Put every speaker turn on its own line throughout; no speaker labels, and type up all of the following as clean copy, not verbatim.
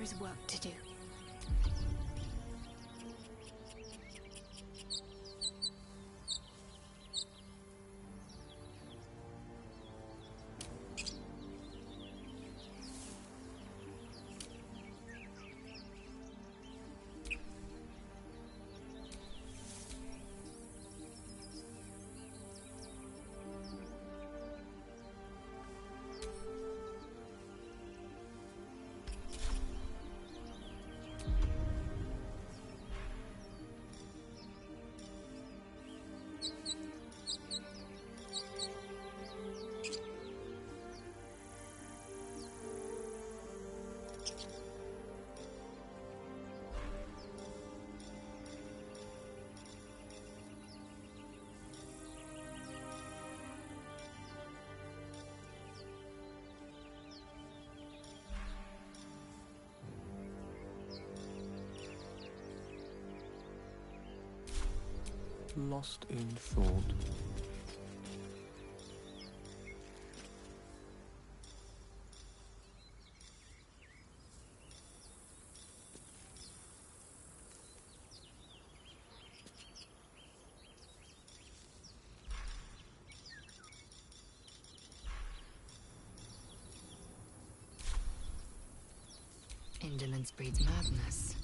is work to do.
Lost in thought.
Indolence breeds madness.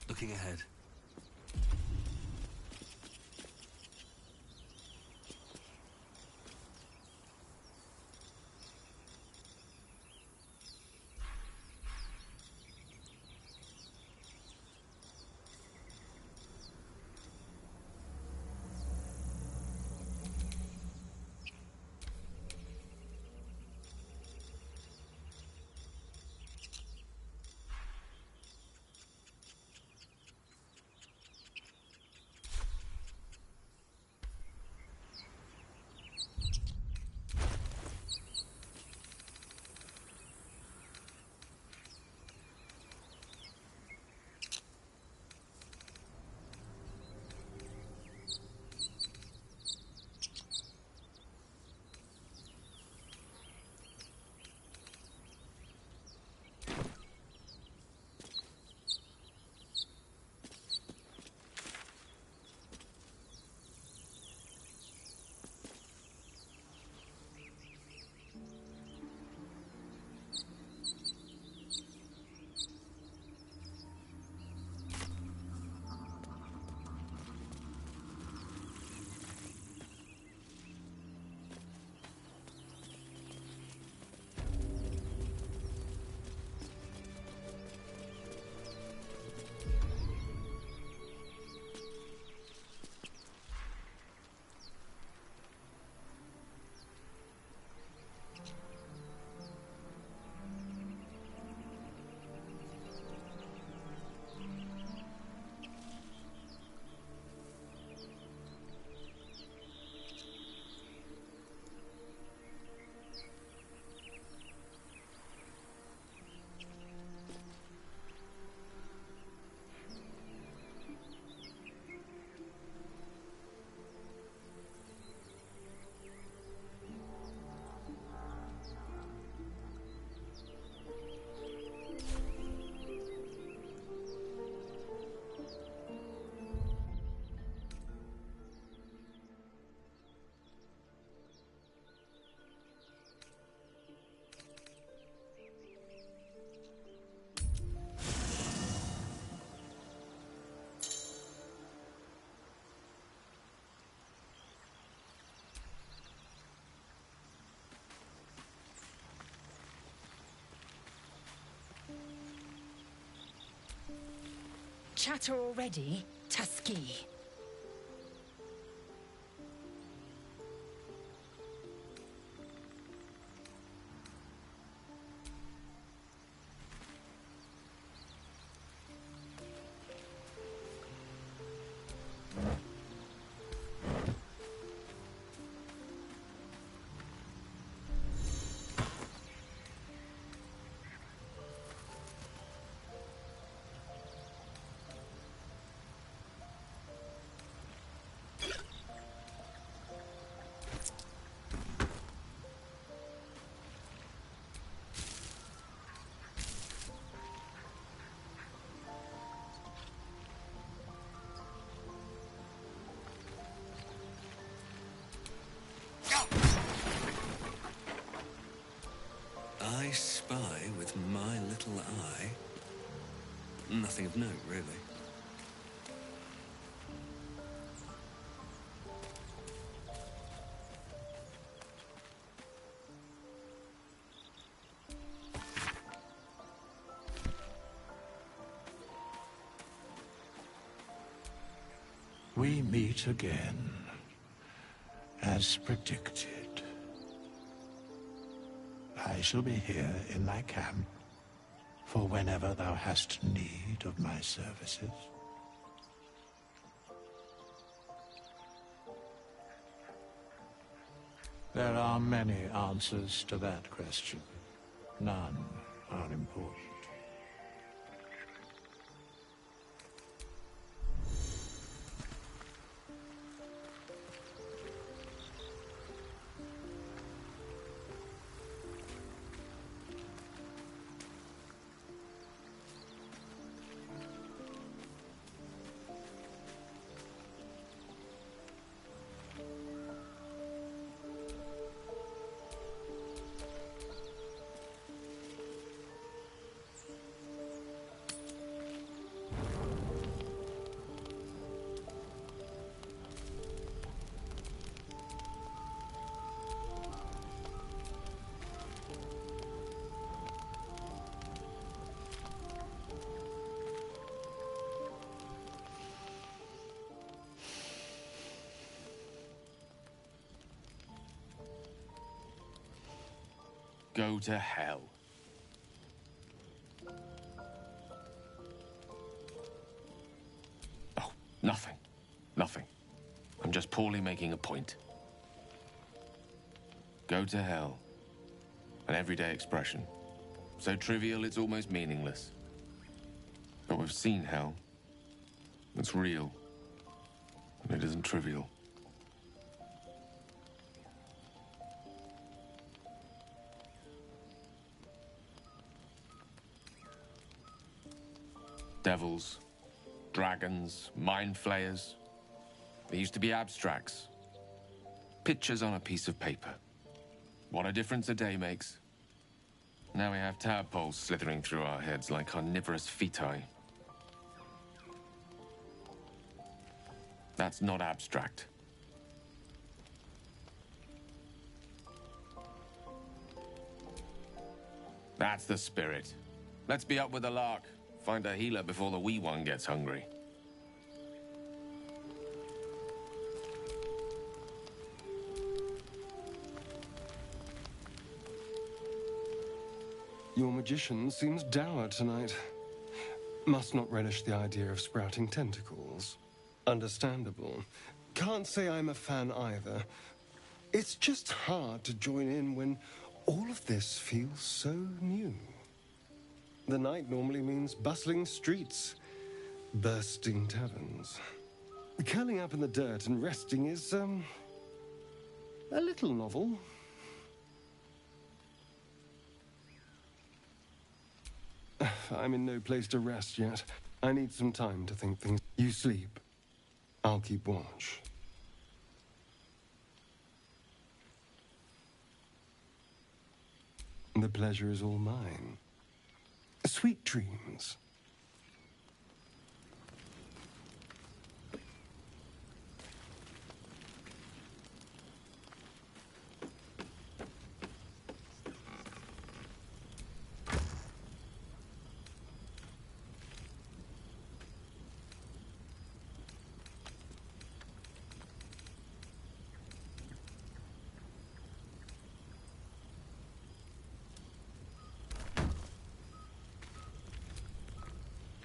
Looking ahead.
Chatter already, Tusky.
nothing of note, really.
We meet again, as predicted. I shall be here in my camp for whenever thou hast need of my services. There are many answers to that question. None are important.
Go to hell. Oh, nothing. Nothing. I'm just poorly making a point. Go to hell. An everyday expression. So trivial it's almost meaningless. But we've seen hell. It's real. And it isn't trivial. Devils, dragons, mind flayers. They used to be abstracts. Pictures on a piece of paper. What a difference a day makes. Now we have tadpoles slithering through our heads like carnivorous feti. That's not abstract. That's the spirit. Let's be up with the lark. Find a healer before the wee one gets hungry.
Your magician seems dour tonight. Must not relish the idea of sprouting tentacles. Understandable. Can't say I'm a fan either. It's just hard to join in when all of this feels so new. The night normally means bustling streets, bursting taverns. Curling up in the dirt and resting is, a little novel. I'm in no place to rest yet. I need some time to think things. You sleep. I'll keep watch. The pleasure is all mine. Sweet dreams.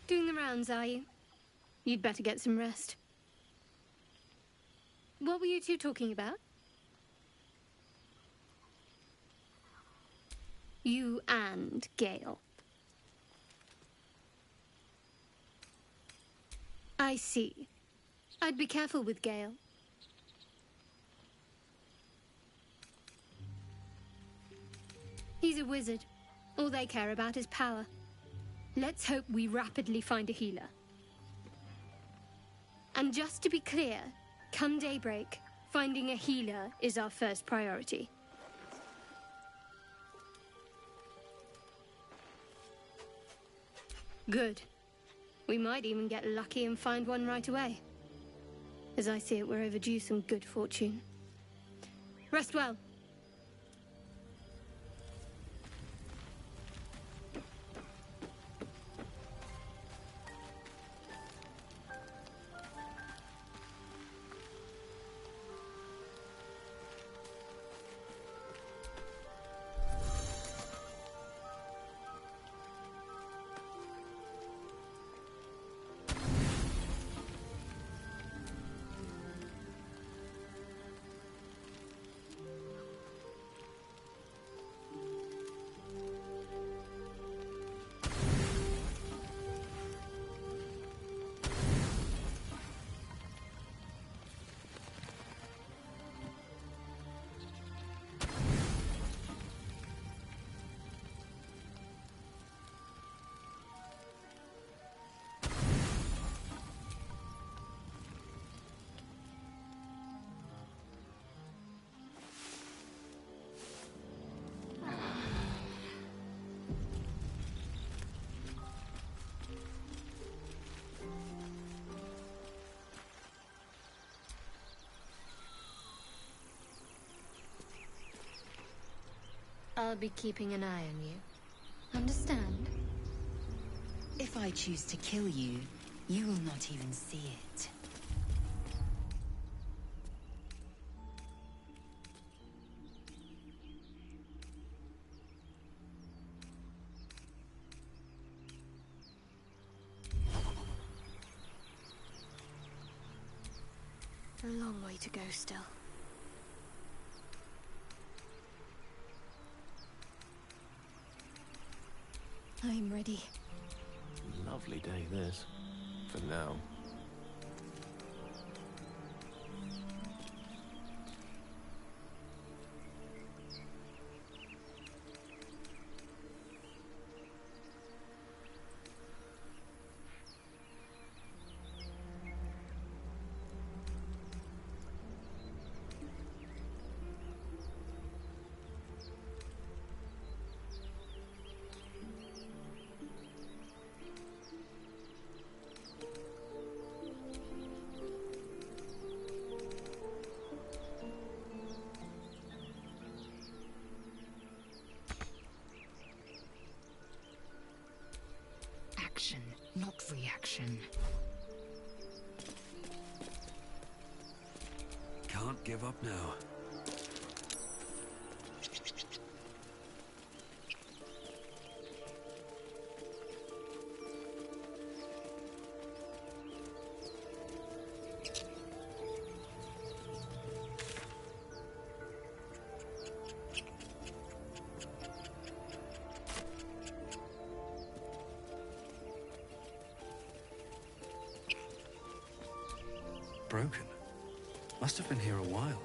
Doing the rounds, are you? You'd better get some rest. What were you two talking about? You and Gale. I see. I'd be careful with Gale. He's a wizard. All they care about is power. Let's hope we rapidly find a healer. And just to be clear, come daybreak, finding a healer is our first priority. Good. We might even get lucky and find one right away. As I see it, we're overdue some good fortune. Rest well.
I'll be keeping an eye on you. Understand? If I choose to kill you, you will not even see it.
A long way to go still. I'm ready.
Lovely day, this. For now.
Action, not reaction.
Can't give up now. Broken. Must have been here a while.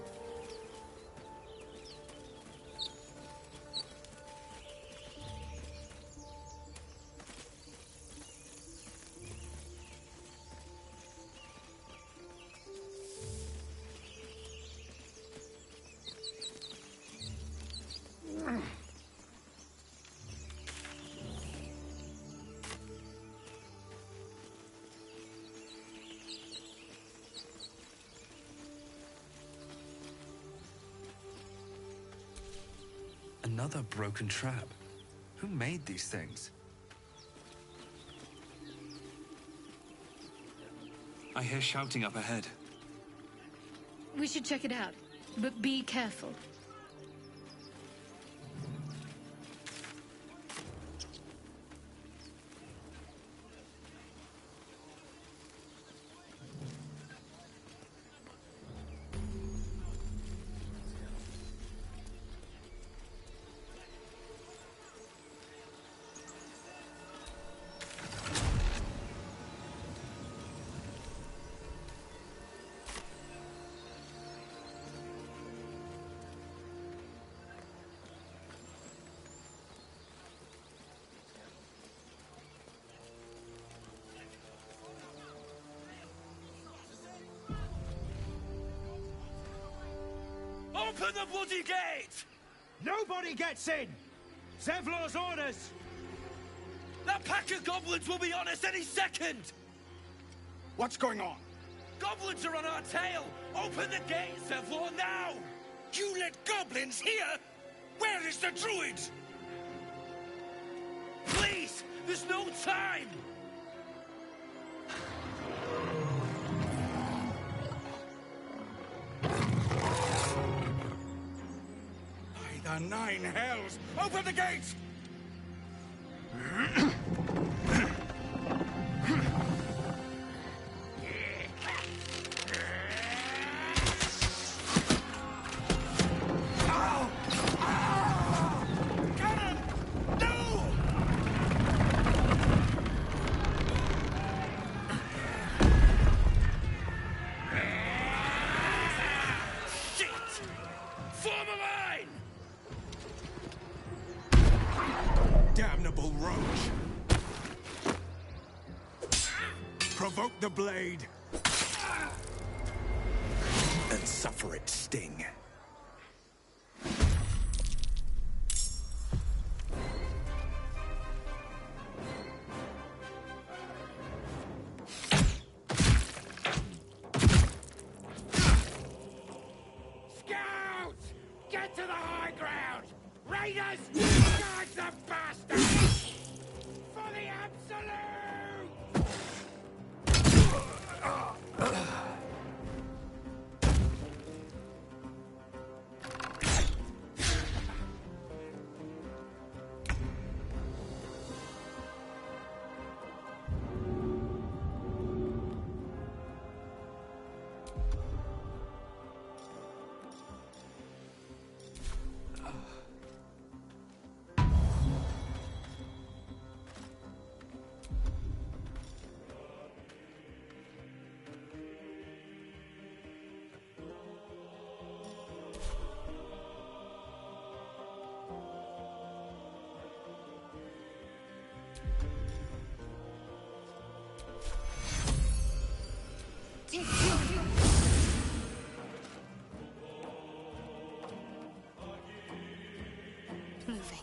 Another broken trap. Who made these things? I hear shouting up ahead.
We should check it out, but be careful.
Open the bloody gate!
Nobody gets in! Zevlor's orders!
That pack of goblins will be on us any second!
What's going on?
Goblins are on our tail! Open the gates, Sevlor, now!
You let goblins here? Where is the druid?
Please! There's no time!
By the 9 hells! Open the gates! Damnable roach! Provoke the blade! And suffer its sting. Scouts! Get to the high ground! Raiders! Guard the bastards! For the absolute!
Moving.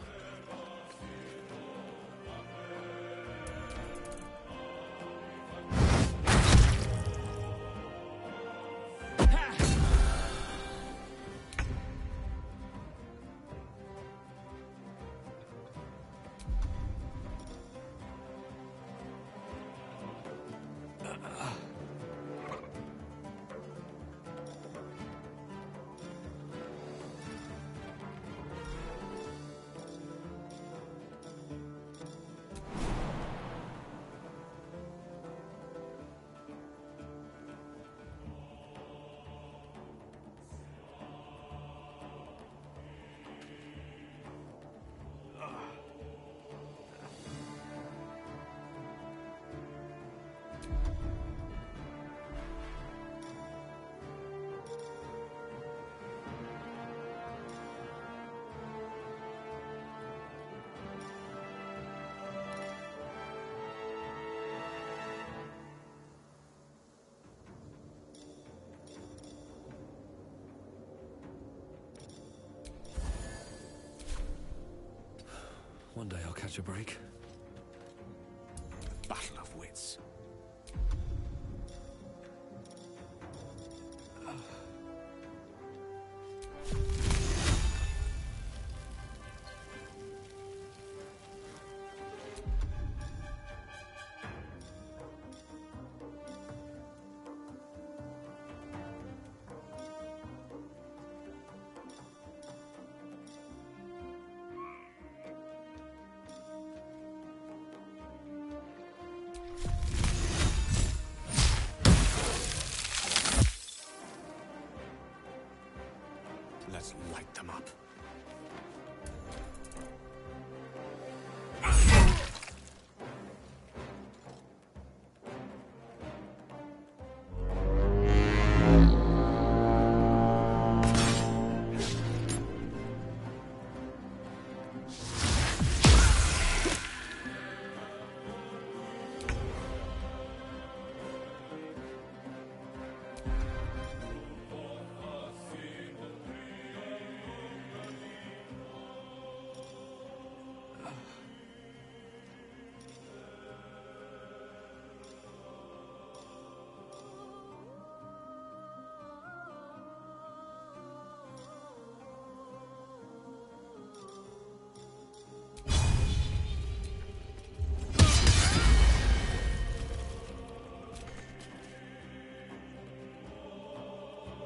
One day I'll catch a break.
Battle of wits.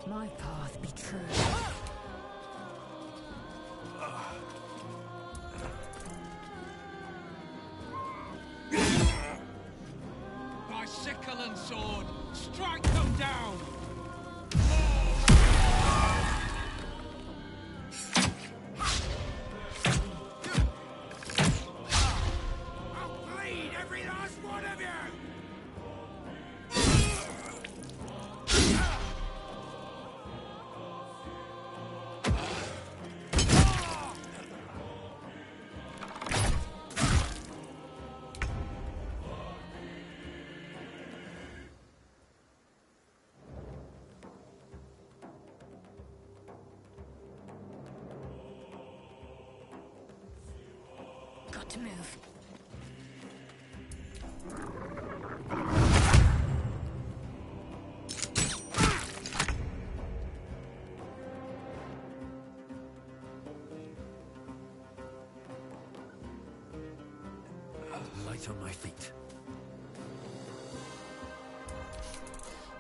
my path be true.
By sickle and sword, strike them down! I'll bleed every last one of you!
Got to move.
Light on my feet.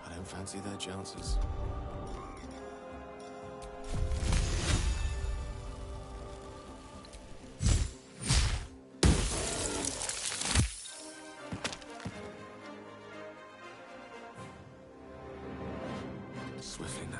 I don't fancy their chances. Swiftly now.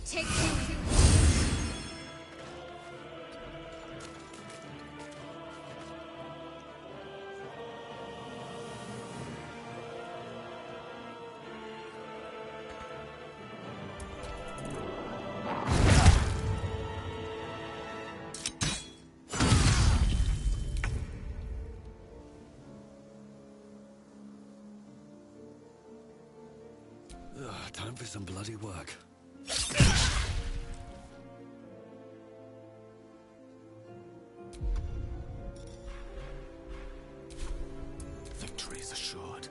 Take two.
Time for some bloody work.
Victory is assured.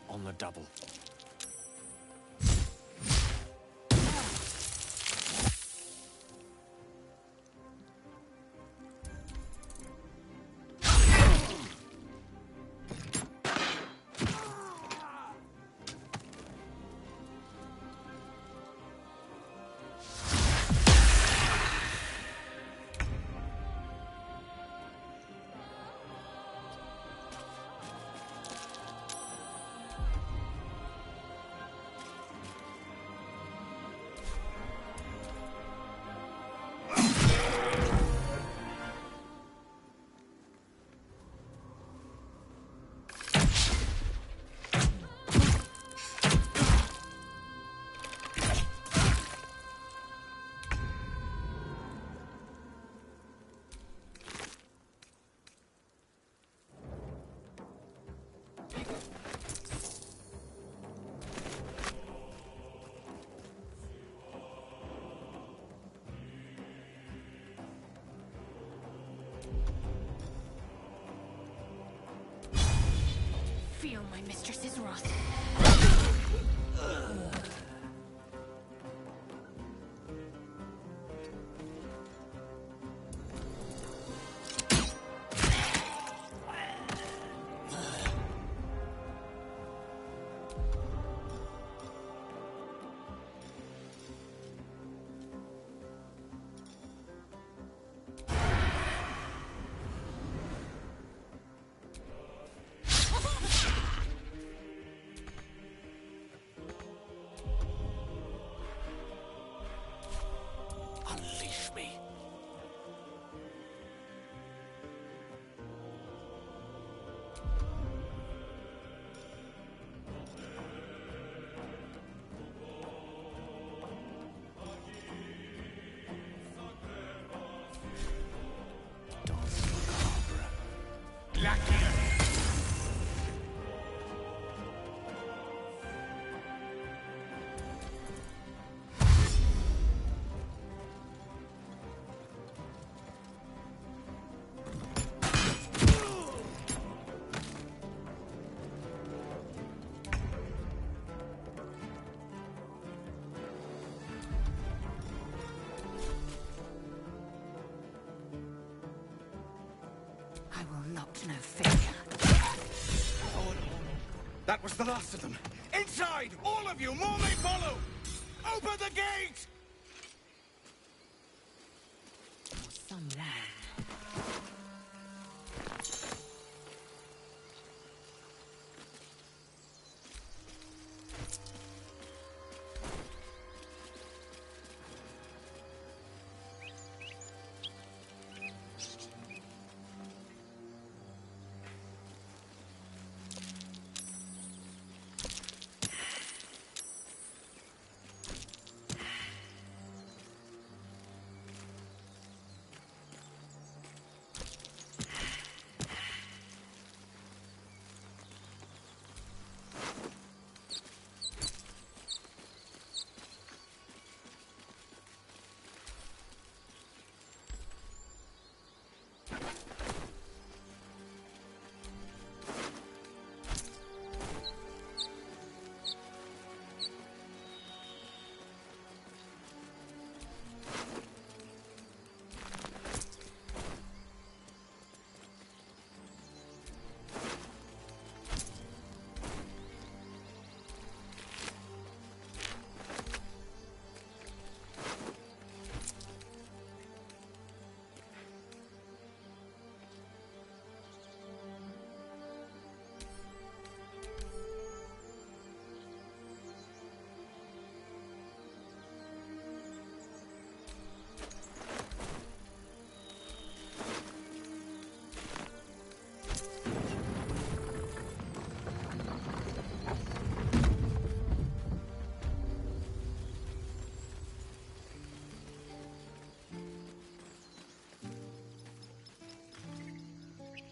On the double.
Feel my mistress's wrath.
Unleash me.
I will not know failure.
That was the last of them. Inside! All of you! More may follow! Open the gate!
Some land.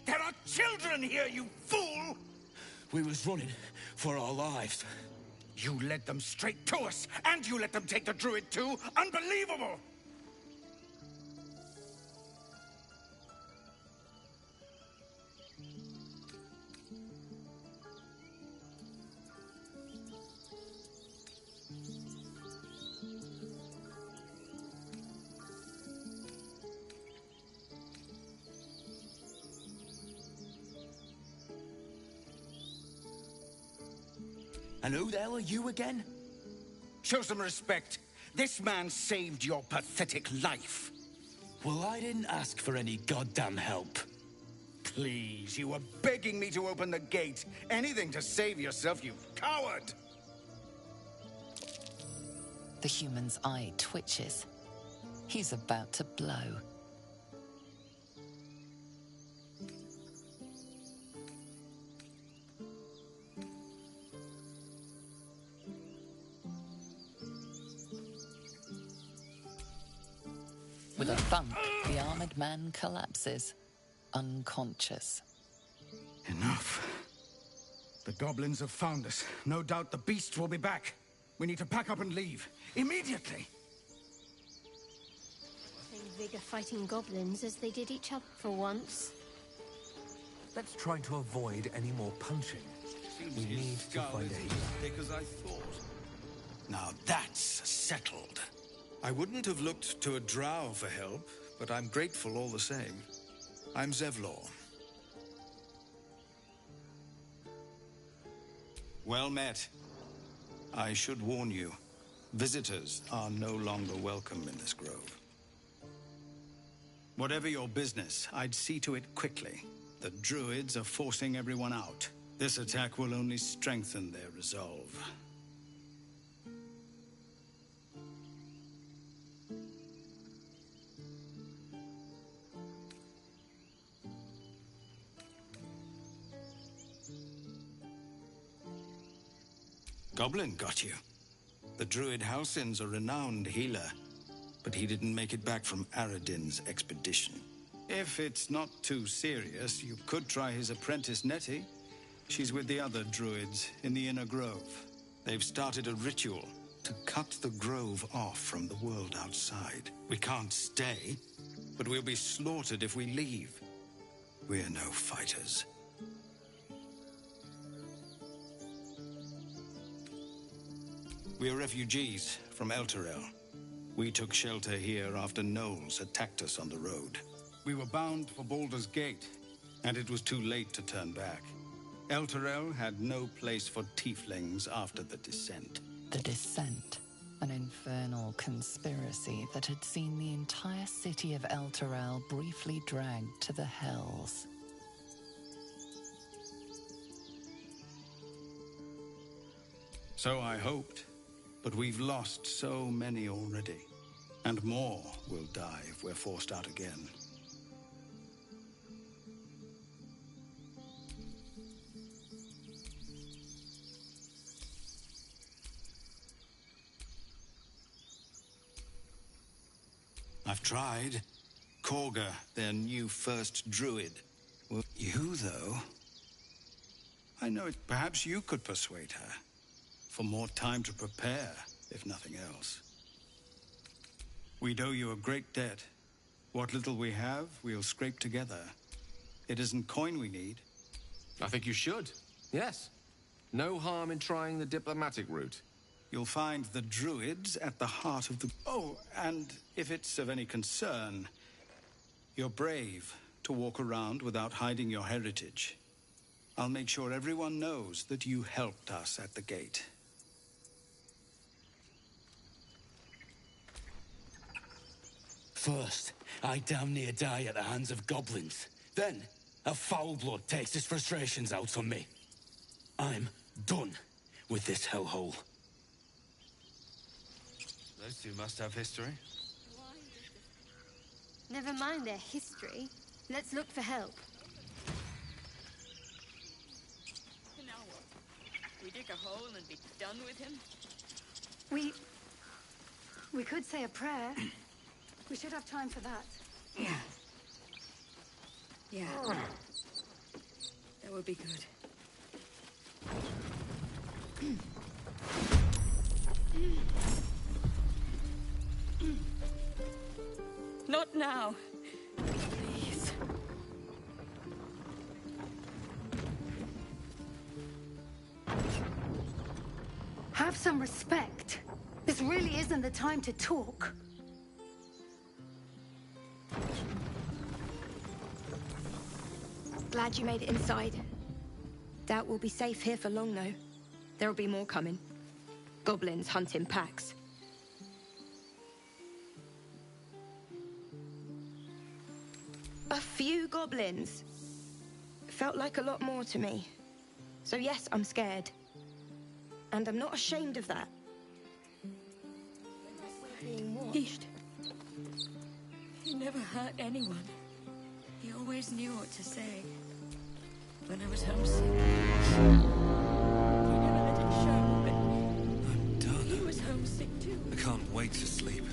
There are children here, you fool!
We was running for our lives.
You led them straight to us, and you let them take the druid too? Unbelievable!
And who the hell are you again?
Show some respect. This man saved your pathetic life.
Well, I didn't ask for any goddamn help.
Please, you were begging me to open the gate. Anything to save yourself, you coward!
The human's eye twitches. He's about to blow. With a thump, the armored man collapses, unconscious.
Enough. The goblins have found us. No doubt the beast will be back. We need to pack up and leave. Immediately!
vigor fighting goblins as they did each other for once.
Let's try to avoid any more punching. We need to find a healer.
As I thought. Now that's settled. I wouldn't have looked to a drow for help, but I'm grateful all the same. I'm Zevlor. Well met. I should warn you, visitors are no longer welcome in this grove. Whatever your business, I'd see to it quickly. The druids are forcing everyone out. This attack will only strengthen their resolve. Goblin got you. The druid Halsin's a renowned healer, but he didn't make it back from Aradin's expedition. If it's not too serious, you could try his apprentice Nettie. She's with the other druids in the inner grove. They've started a ritual to cut the grove off from the world outside. We can't stay, but we'll be slaughtered if we leave. We're no fighters. We're refugees from Elturel. We took shelter here after gnolls attacked us on the road. We were bound for Baldur's Gate, and it was too late to turn back. Elturel had no place for tieflings after the Descent.
The Descent, an infernal conspiracy that had seen the entire city of Elturel briefly dragged to the Hells.
So I hoped, but we've lost so many already. And more will die if we're forced out again. I've tried. Korga, their new first druid. Well, you, though... I know it. Perhaps you could persuade her. For more time to prepare, if nothing else. We'd owe you a great debt. What little we have, we'll scrape together. It isn't coin we need.
I think you should. Yes. No harm in trying the diplomatic route.
You'll find the druids at the heart of the... Oh, and if it's of any concern, you're brave to walk around without hiding your heritage. I'll make sure everyone knows that you helped us at the gate.
First, I damn near die at the hands of goblins. Then, a foul blood takes his frustrations out on me. I'm done with this hellhole.
Those two must have history.
Never mind their history. Let's look for help.
Now what? We dig a hole and be done with him?
We could say a prayer. We should have time for that.
Yeah. Yeah. That would be good. Not now. Please.
Have some respect. This really isn't the time to talk.
Glad you made it inside. Doubt we'll be safe here for long, though. There'll be more coming. Goblins hunting packs. A few goblins. Felt like a lot more to me. So yes, I'm scared. And I'm not ashamed of that. We're being watched.
He never hurt anyone. He always knew what to say. When I was homesick, he never let it show, but
I'm done.
he was homesick too.
I can't wait to sleep.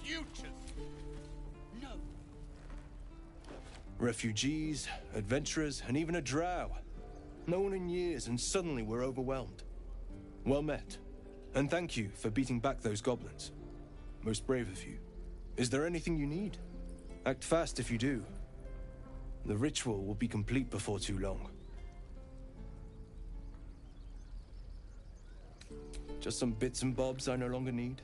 futures.
No.
Refugees, adventurers, and even a drow. No one in years, and suddenly we're overwhelmed. Well met. And thank you for beating back those goblins. Most brave of you. Is there anything you need? Act fast if you do. The ritual will be complete before too long. Just some bits and bobs I no longer need.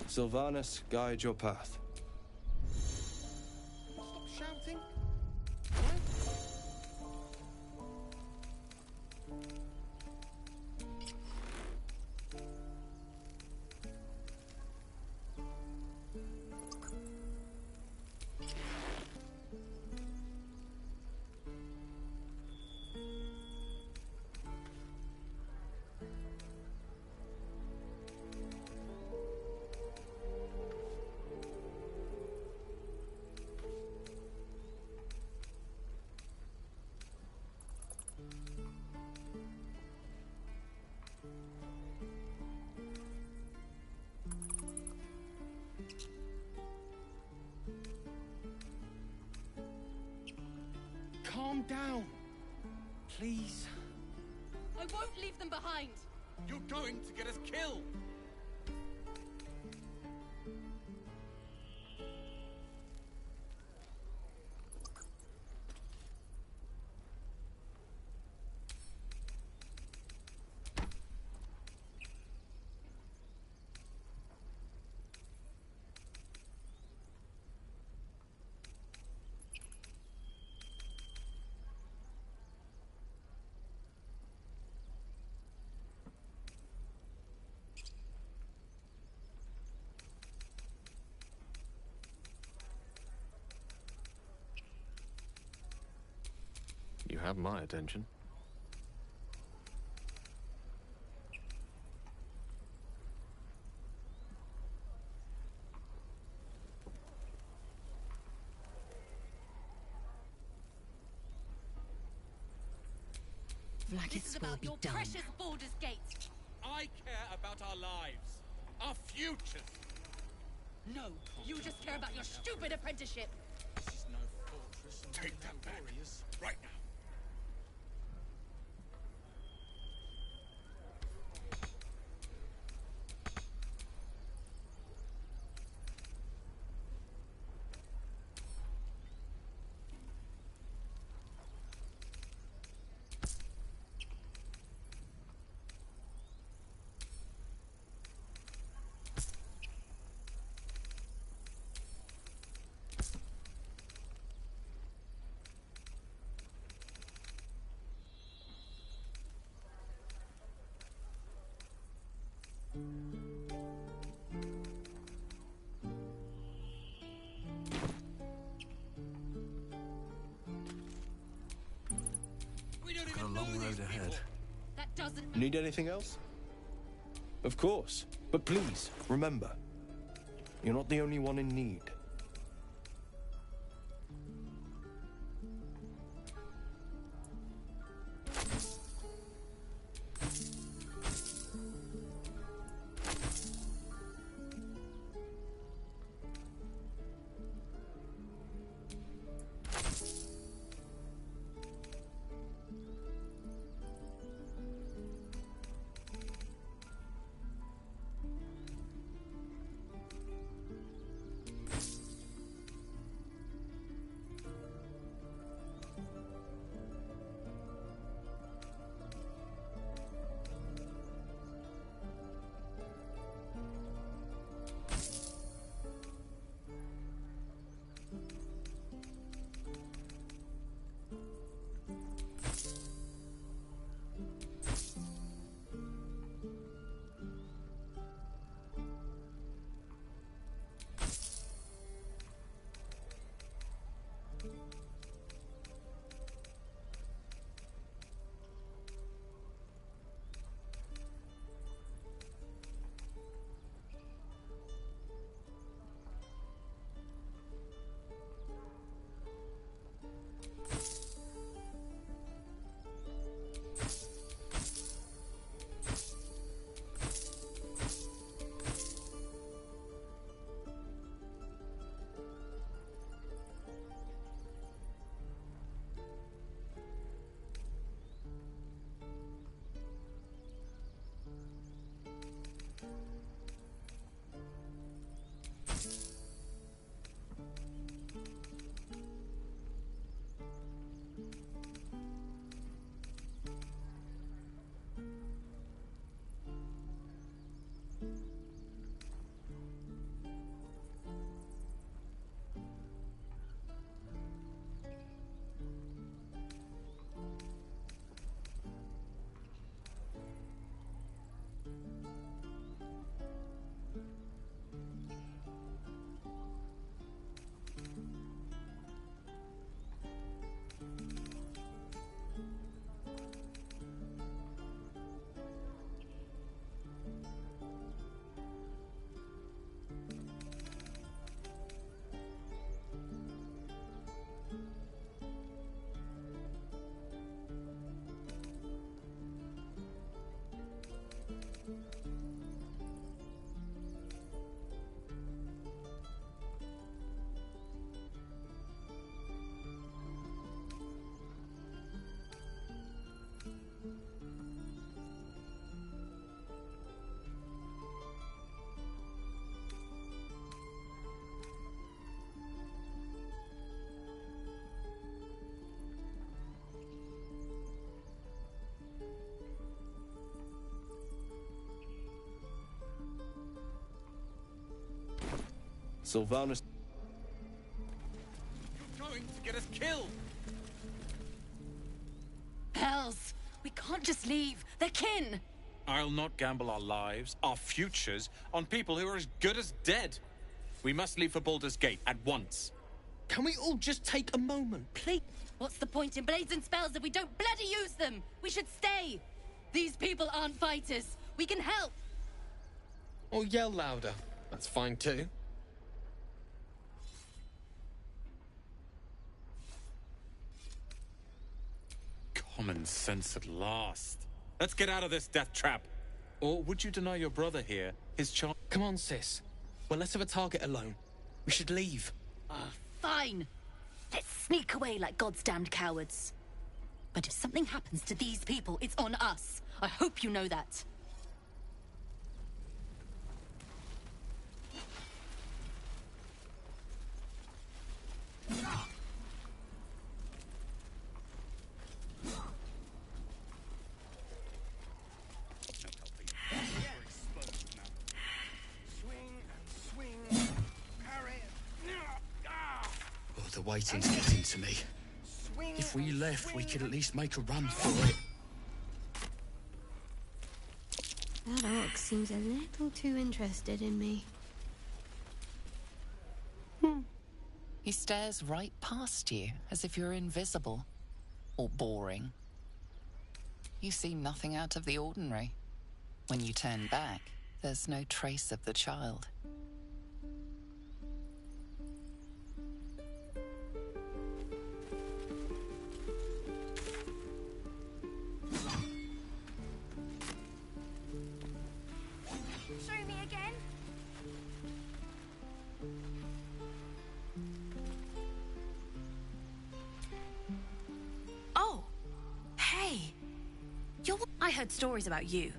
Sylvanus, guide your path.
Stop shouting. Calm down. Please.
I won't leave them behind.
You're going to get us killed.
have my attention.
Like it's will be done.
Precious Baldur's Gate.
I care about our lives, our futures.
No, you just care about your stupid apprenticeship.
This is no fortress. Take that back. Right now.
Got a long road ahead.
That doesn't.
Need anything else? Of course. But please, remember, you're not the only one in need. Sylvanus.
You're going to get us killed!
Hells! We can't just leave. They're kin!
I'll not gamble our lives, our futures, on people who are as good as dead. We must leave for Baldur's Gate at once.
Can we all just take a moment, please?
What's the point in blades and spells if we don't bloody use them? We should stay. These people aren't fighters. We can help.
Or yell louder. That's fine too.
Common sense at last. Let's get out of this death trap. Or would you deny your brother here his chance?
Come on, sis. We're less of a target alone. We should leave.
Fine. Let's sneak away like God's damned cowards. But if something happens to these people, it's on us. I hope you know that.
Oh, the waiting's getting to me. If we left, we could at least make a run for it.
That orc seems a little too interested in me.
He stares right past you, as if you're invisible. Or boring. You see nothing out of the ordinary. When you turn back, there's no trace of the child.
Show me again.
Oh, hey. I heard stories about you.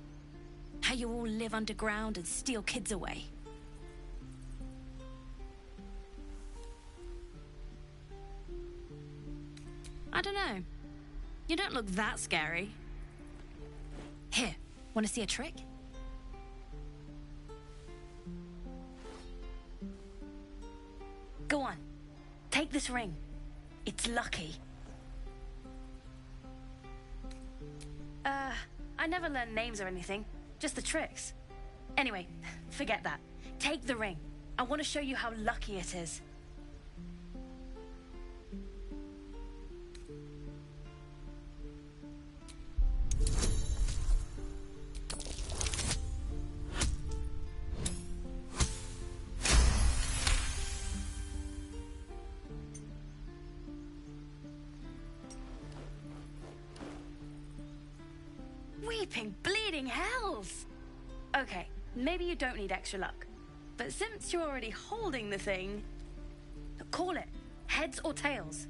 How you all live underground and steal kids away. I don't know. You don't look that scary. Here, want to see a trick? Go on. Take this ring. It's lucky. I never learned names or anything. Just the tricks. Anyway, forget that. Take the ring. I want to show you how lucky it is. Weeping, bleeding hells! Okay, maybe you don't need extra luck. But since you're already holding the thing, call it heads or tails.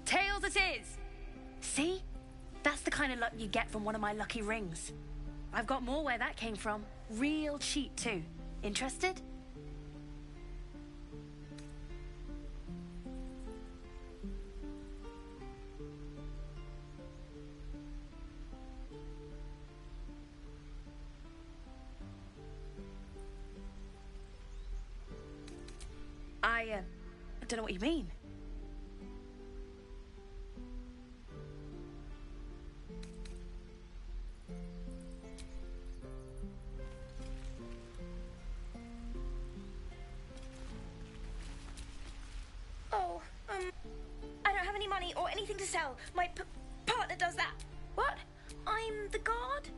Tails it is! See? That's the kind of luck you get from one of my lucky rings. I've got more where that came from. Real cheap too. Interested? I don't know what you mean.
Oh, I don't have any money or anything to sell. My partner does that. What? I'm the guard?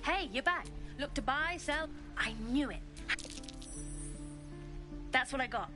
Hey, you're back. Look to buy, sell. I knew it. That's what I got.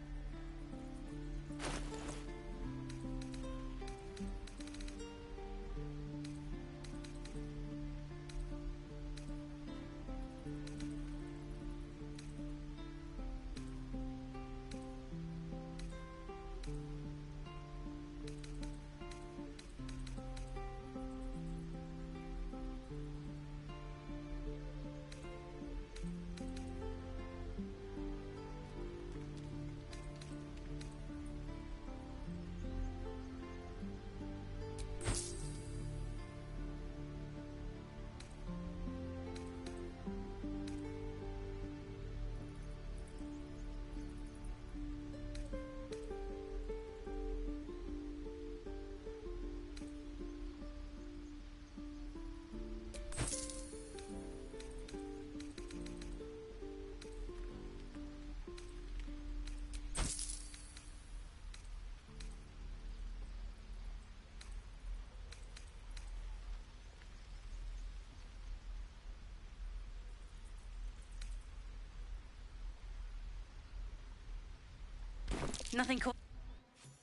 Nothing caught.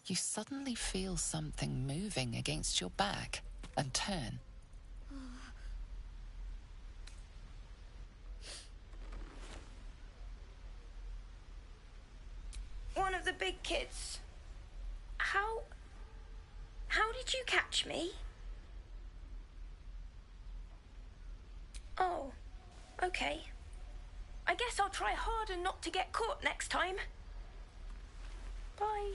You suddenly feel something moving against your back and turn.
One of the big kids. How did you catch me? Oh, okay. I guess I'll try harder not to get caught next time. Bye.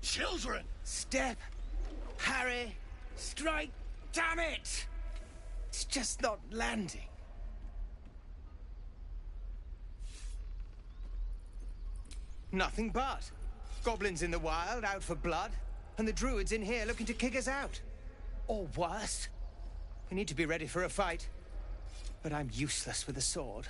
Children! Step! Harry! Strike! Damn it! It's just not landing. Nothing but. Goblins in the wild, out for blood, and the druids in here looking to kick us out. Or worse. We need to be ready for a fight. But I'm useless with a sword.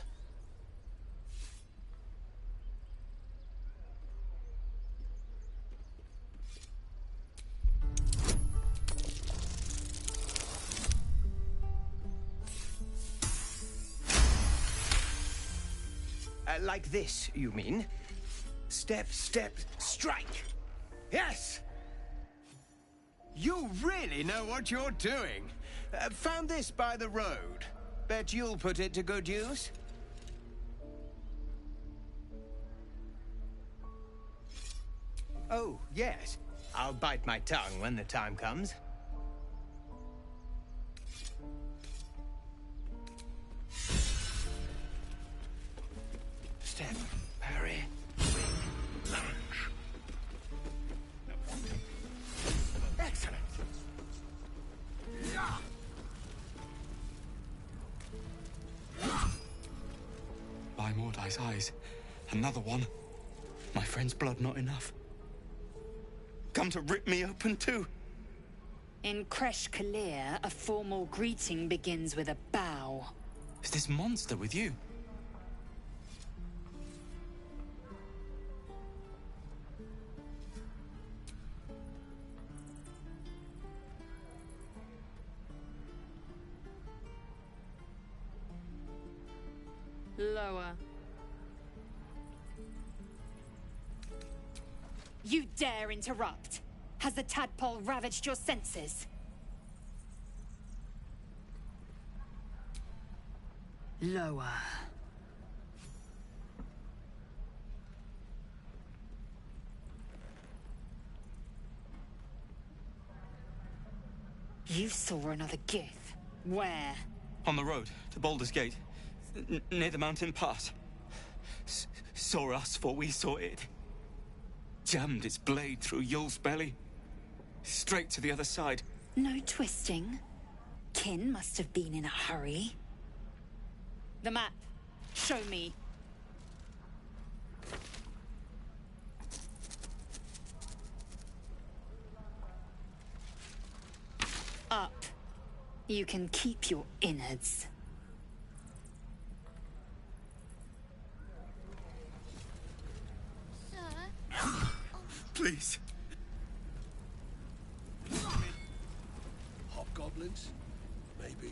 Like this, you mean? Step, step, strike! Yes! You really know what you're doing. Found this by the road. Bet you'll put it to good use. Oh, yes. I'll bite my tongue when the time comes. Step, parry, swing, lunge. Excellent.
By Mordai's eyes, another one. My friend's blood not enough. Come to rip me open too.
In Kresh Kalir, a formal greeting begins with a bow.
Is this monster with you?
Lower. You dare interrupt? Has the tadpole ravaged your senses? Lower. You saw another gith. Where?
On the road to Baldur's Gate, near the mountain pass. Saw us, for we saw it. Jammed its blade through Yul's belly. Straight to the other side.
No twisting. Kin must have been in a hurry. The map. Show me. Up. You can keep your innards.
Please.
Hobgoblins? Maybe.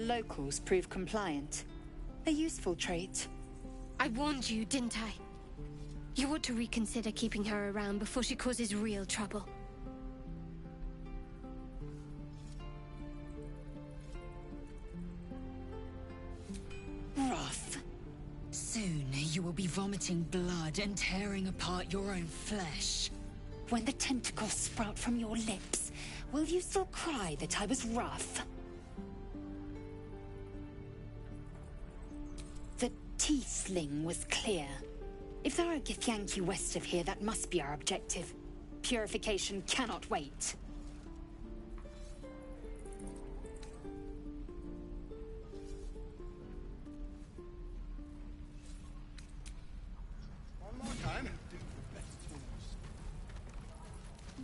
locals prove compliant. A useful trait.
I warned you, didn't I? You ought to reconsider keeping her around before she causes real trouble.
Rough. Soon you will be vomiting blood and tearing apart your own flesh. When the tentacles sprout from your lips, will you still cry that I was rough? The tiefling was clear. If there are Githyanki west of here, that must be our objective. Purification cannot wait.
One more time.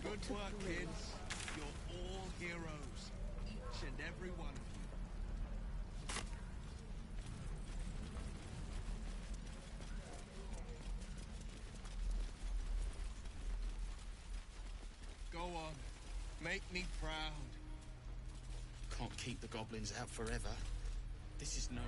Good work, kids. You're all heroes. Each and every one of you. Go on. Make me proud.
Can't keep the goblins out forever. This is no...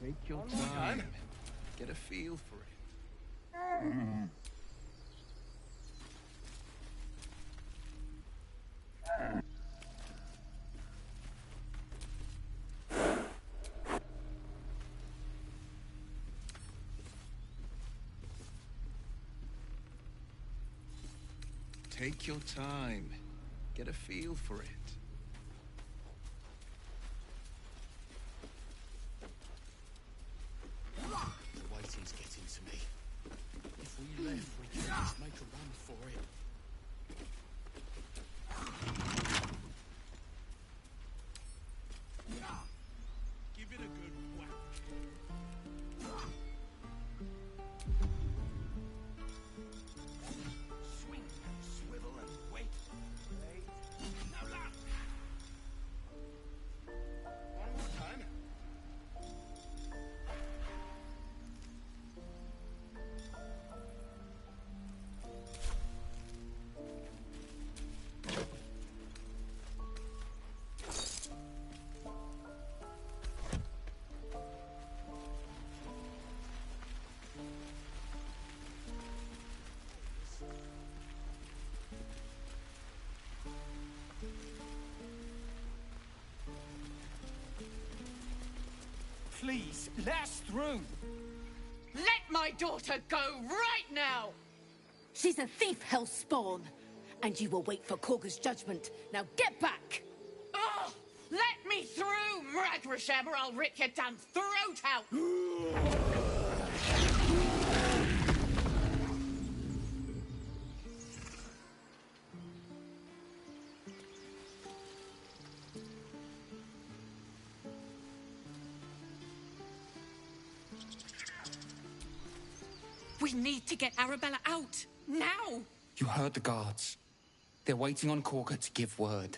Take your time. Get a feel for it. Take your time. Get a feel for it.
The waiting's getting to me. If we left, we could just make a run for it.
Give it a good whack. Swing and swivel and wait. Now, lad. One more time.
Please, let us through.
Let my daughter go right now!
She's a thief, Hellspawn. And you will wait for Korga's judgment. Now get back!
Oh, let me through, Mragrashem, or I'll rip your damn throat out! We need to get Arabella out, now!
You heard the guards. They're waiting on Korga to give word.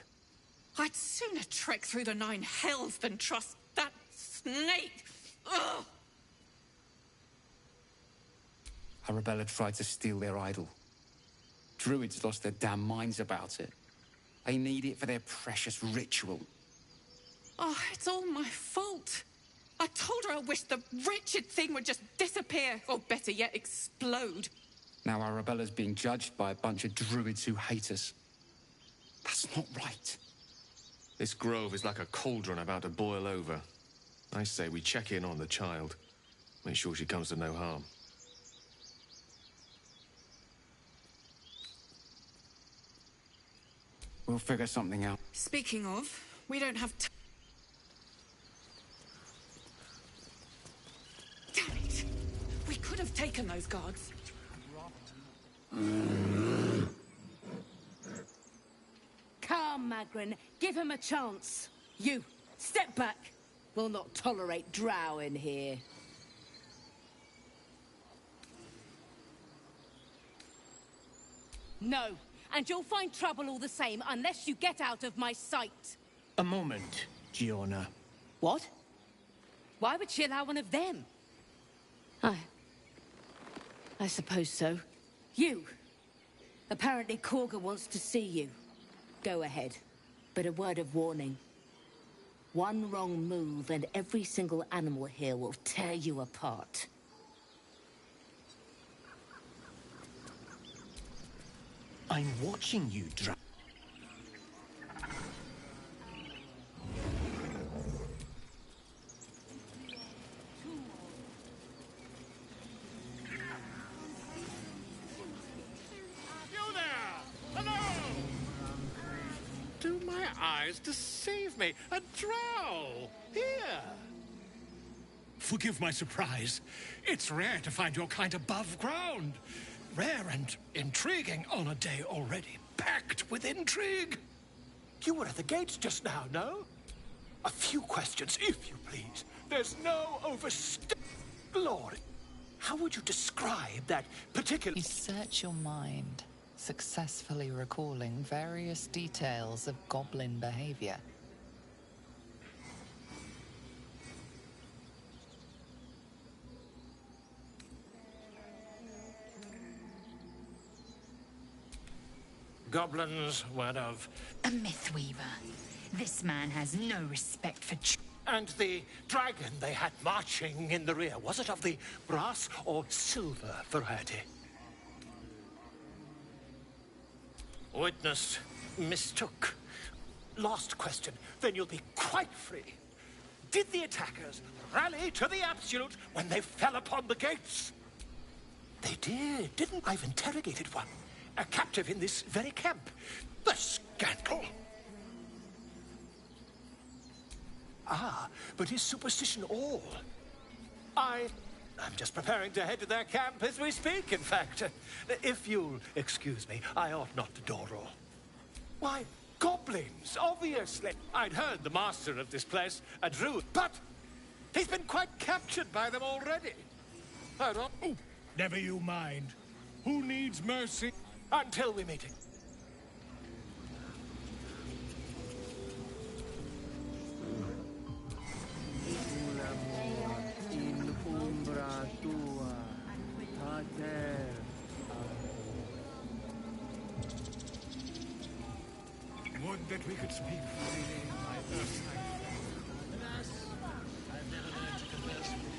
I'd sooner trek through the 9 hells than trust that snake! Ugh!
Arabella tried to steal their idol. Druids lost their damn minds about it. They need it for their precious ritual.
Oh, it's all my fault. I told her I wished the wretched thing would just disappear, or better yet, explode.
Now Arabella's being judged by a bunch of druids who hate us. That's not right.
This grove is like a cauldron about to boil over. I say we check in on the child. Make sure she comes to no harm.
We'll figure something out.
Speaking of, we don't have time. Damn it! We could have taken those guards.
Come, Magrin. Give him a chance. You, Step back. We'll not tolerate drow in here. No, and you'll find trouble all the same unless you get out of my sight.
A moment, Giona.
What? Why would she allow one of them? I suppose so. You! Apparently Korga wants to see you. Go ahead. But a word of warning. One wrong move and every single animal here will tear you apart.
I'm watching you,
Do my eyes deceive me? A drow! Here!
Forgive my surprise. It's rare to find your kind above ground. Rare and intriguing on a day already packed with intrigue.
You were at the gates just now, no? A few questions, if you please. There's no overstep. Lord, how would you describe that particular...
You search your mind, successfully recalling various details of goblin behavior.
Goblins, word of...
A mythweaver. This man has no respect for...
And the dragon they had marching in the rear, was it of the brass or silver variety? Witness mistook. Last question, then you'll be quite free. Did the attackers rally to the absolute when they fell upon the gates? They did, didn't I? I've interrogated one. A captive in this very camp. The scandal! Ah, but is superstition all? I'm just preparing to head to their camp as we speak, in fact. If you'll excuse me, I ought not to door roll. Why, goblins, obviously. I'd heard the master of this place, a druid, but he's been quite captured by them already. I don't...
Oh, never you mind. Who needs mercy?
Until we meet him.
Would that we could speak freely, my first night. Alas, I've never learned to converse with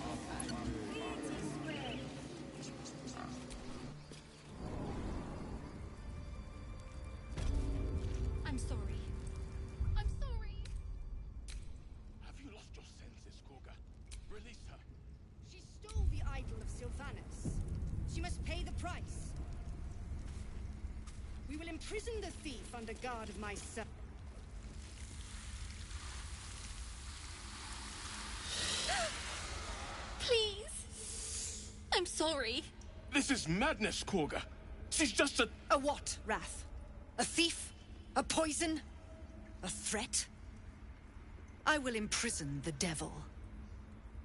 I'm sorry. I'm sorry.
Have you lost your senses, Korga? Release her.
She stole the idol of Sylvanus. She must pay the price. We will imprison the thief under guard of my son.
Please. I'm sorry.
This is madness, Korga. She's just a...
A what, Wrath? A thief? A poison? A threat? I will imprison the devil.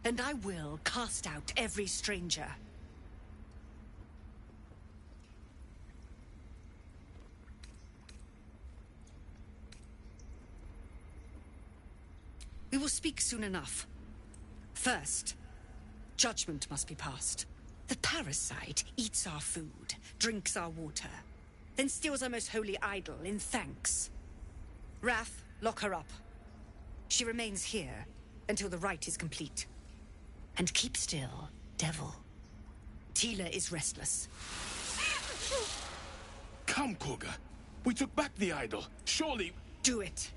And I will cast out every stranger. We will speak soon enough. First, judgment must be passed. The parasite eats our food, drinks our water, then steals our most holy idol in thanks. Wrath, lock her up. She remains here until the rite is complete. And keep still, devil. Tila is restless.
Come, Korga. We took back the idol. Surely...
Do it.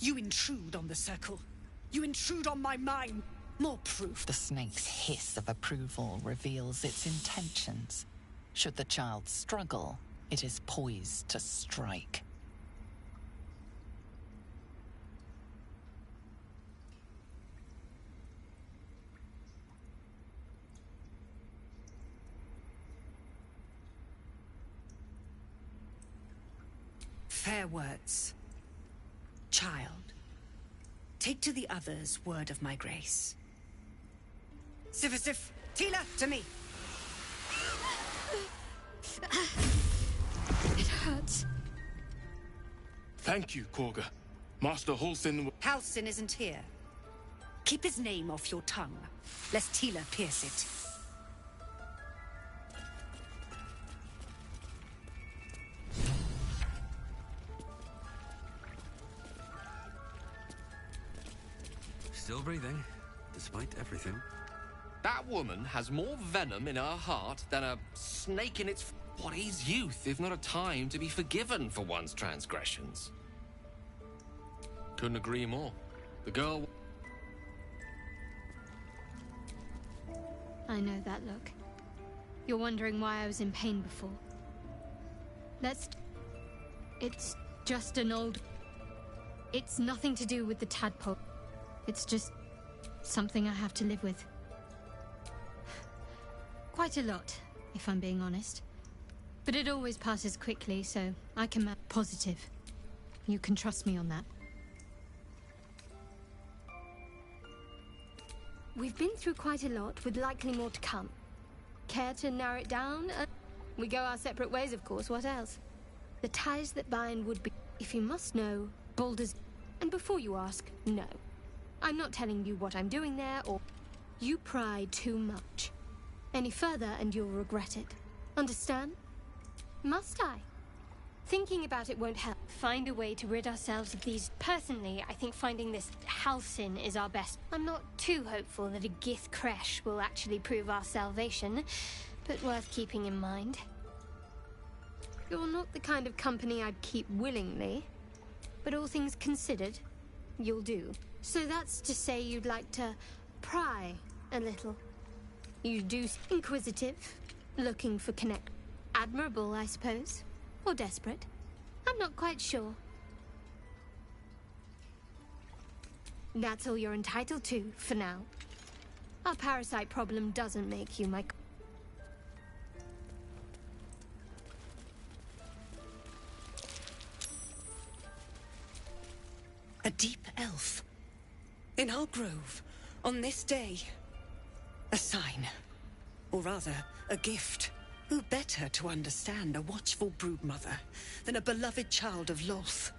You intrude on the circle. You intrude on my mind. More proof.
The snake's hiss of approval reveals its intentions. Should the child struggle, It is poised to strike.
Fair words. Child, take to the others word of my grace. Sif, Tila, to me!
It hurts.
Thank you, Korga. Master Halsin...
Halsin isn't here. Keep his name off your tongue, lest Tila pierce it.
Still breathing, despite everything.
That woman has more venom in her heart than a snake in its... What is youth, if not a time to be forgiven for one's transgressions? Couldn't agree more. The girl...
I know that look. You're wondering why I was in pain before. It's just an old... It's nothing to do with the tadpole. It's just something I have to live with. Quite a lot, if I'm being honest. But it always passes quickly, so I can be positive. You can trust me on that. We've been through quite a lot, with likely more to come. Care to narrow it down? We go our separate ways, of course. What else? The ties that bind would be, if you must know, Baldur's... And before you ask, no. I'm not telling you what I'm doing there, or... You pry too much. Any further and you'll regret it. Understand? Must I? Thinking about it won't help. Find a way to rid ourselves of these. Personally, I think finding this Halsin is our best. I'm not too hopeful that a Gith Kresh will actually prove our salvation, but worth keeping in mind. You're not the kind of company I'd keep willingly, but all things considered, you'll do. So that's to say you'd like to pry a little. You do inquisitive, looking for connect. Admirable, I suppose. Or desperate. I'm not quite sure. That's all you're entitled to, for now. Our parasite problem doesn't make you my...
A deep elf. In our grove, on this day. A sign. Or rather, a gift. Who better to understand a watchful broodmother than a beloved child of Lolth?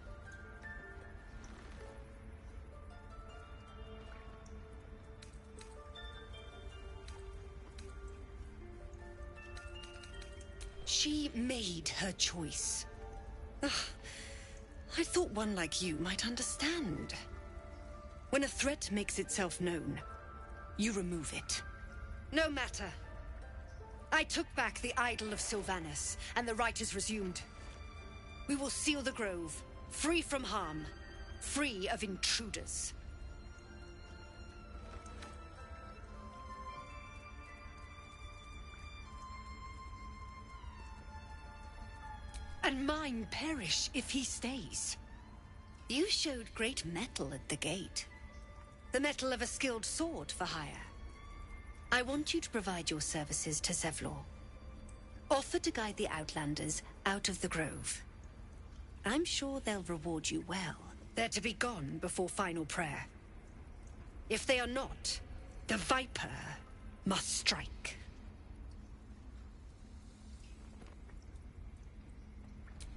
She made her choice. I thought one like you might understand. When a threat makes itself known, you remove it. No matter. I took back the idol of Sylvanas, and the rite is resumed. We will seal the grove, free from harm, free of intruders. And mine perish if he stays. You showed great mettle at the gate. The mettle of a skilled sword for hire. I want you to provide your services to Zevlor. Offer to guide the Outlanders out of the grove. I'm sure they'll reward you well. They're to be gone before final prayer. If they are not, the Viper must strike.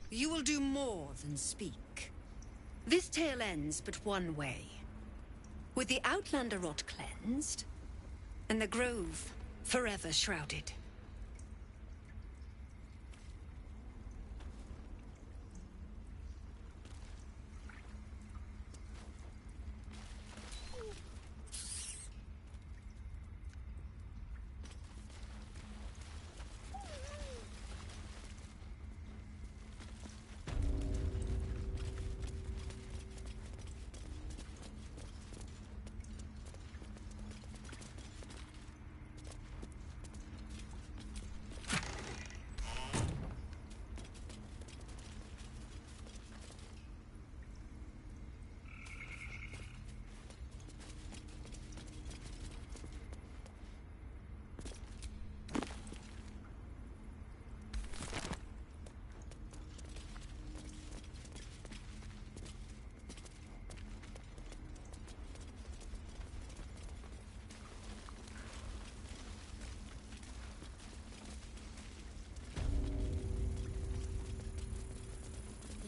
You will do more than speak. This tale ends but one way. With the Outlander rot cleansed, and the grove forever shrouded.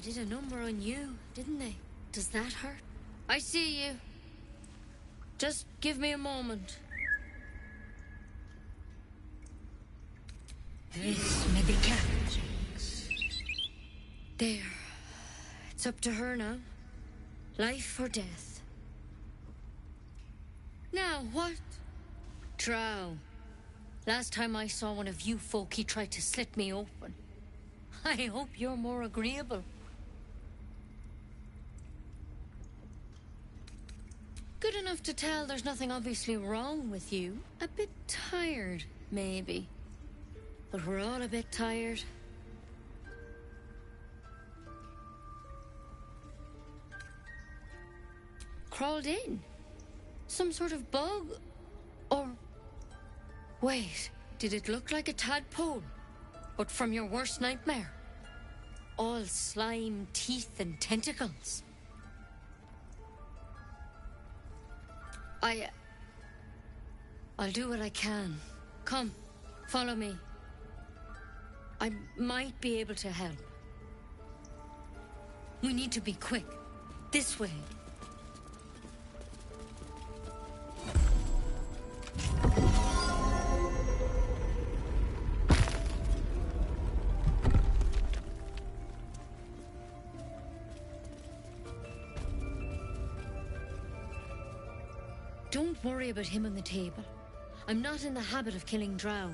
did a number on you, didn't they? Does that hurt? I see you. Just give me a moment.
This may be capped.
There. It's up to her now. Life or death. Now, what? Drow. Last time I saw one of you folk, he tried to slit me open. I hope you're more agreeable. Good enough to tell there's nothing obviously wrong with you. A bit tired, maybe. But we're all a bit tired. Crawled in? Some sort of bug? Or... Wait, did it look like a tadpole? But from your worst nightmare? All slime, teeth, and tentacles. I'll do what I can. Come, follow me. I might be able to help. We need to be quick. This way. Don't worry about him on the table. I'm not in the habit of killing drow.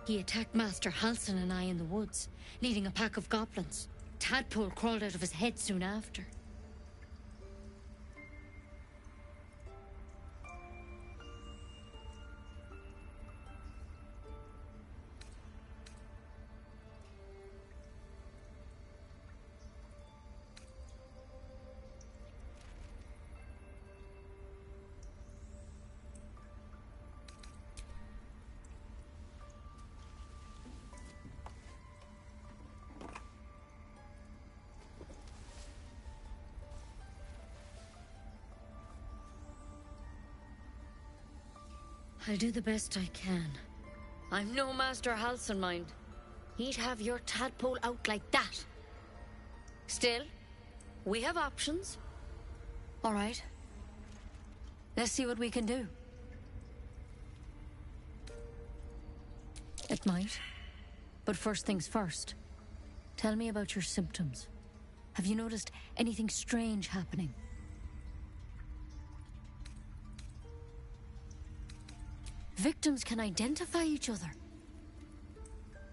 He attacked Master Halsin and I in the woods, leading a pack of goblins. Tadpole crawled out of his head soon after. I'll do the best I can. I'm no Master Halsin, mind. He'd have your tadpole out like that. Still, we have options. All right. Let's see what we can do. It might. But first things first. Tell me about your symptoms. Have you noticed anything strange happening? Victims can identify each other.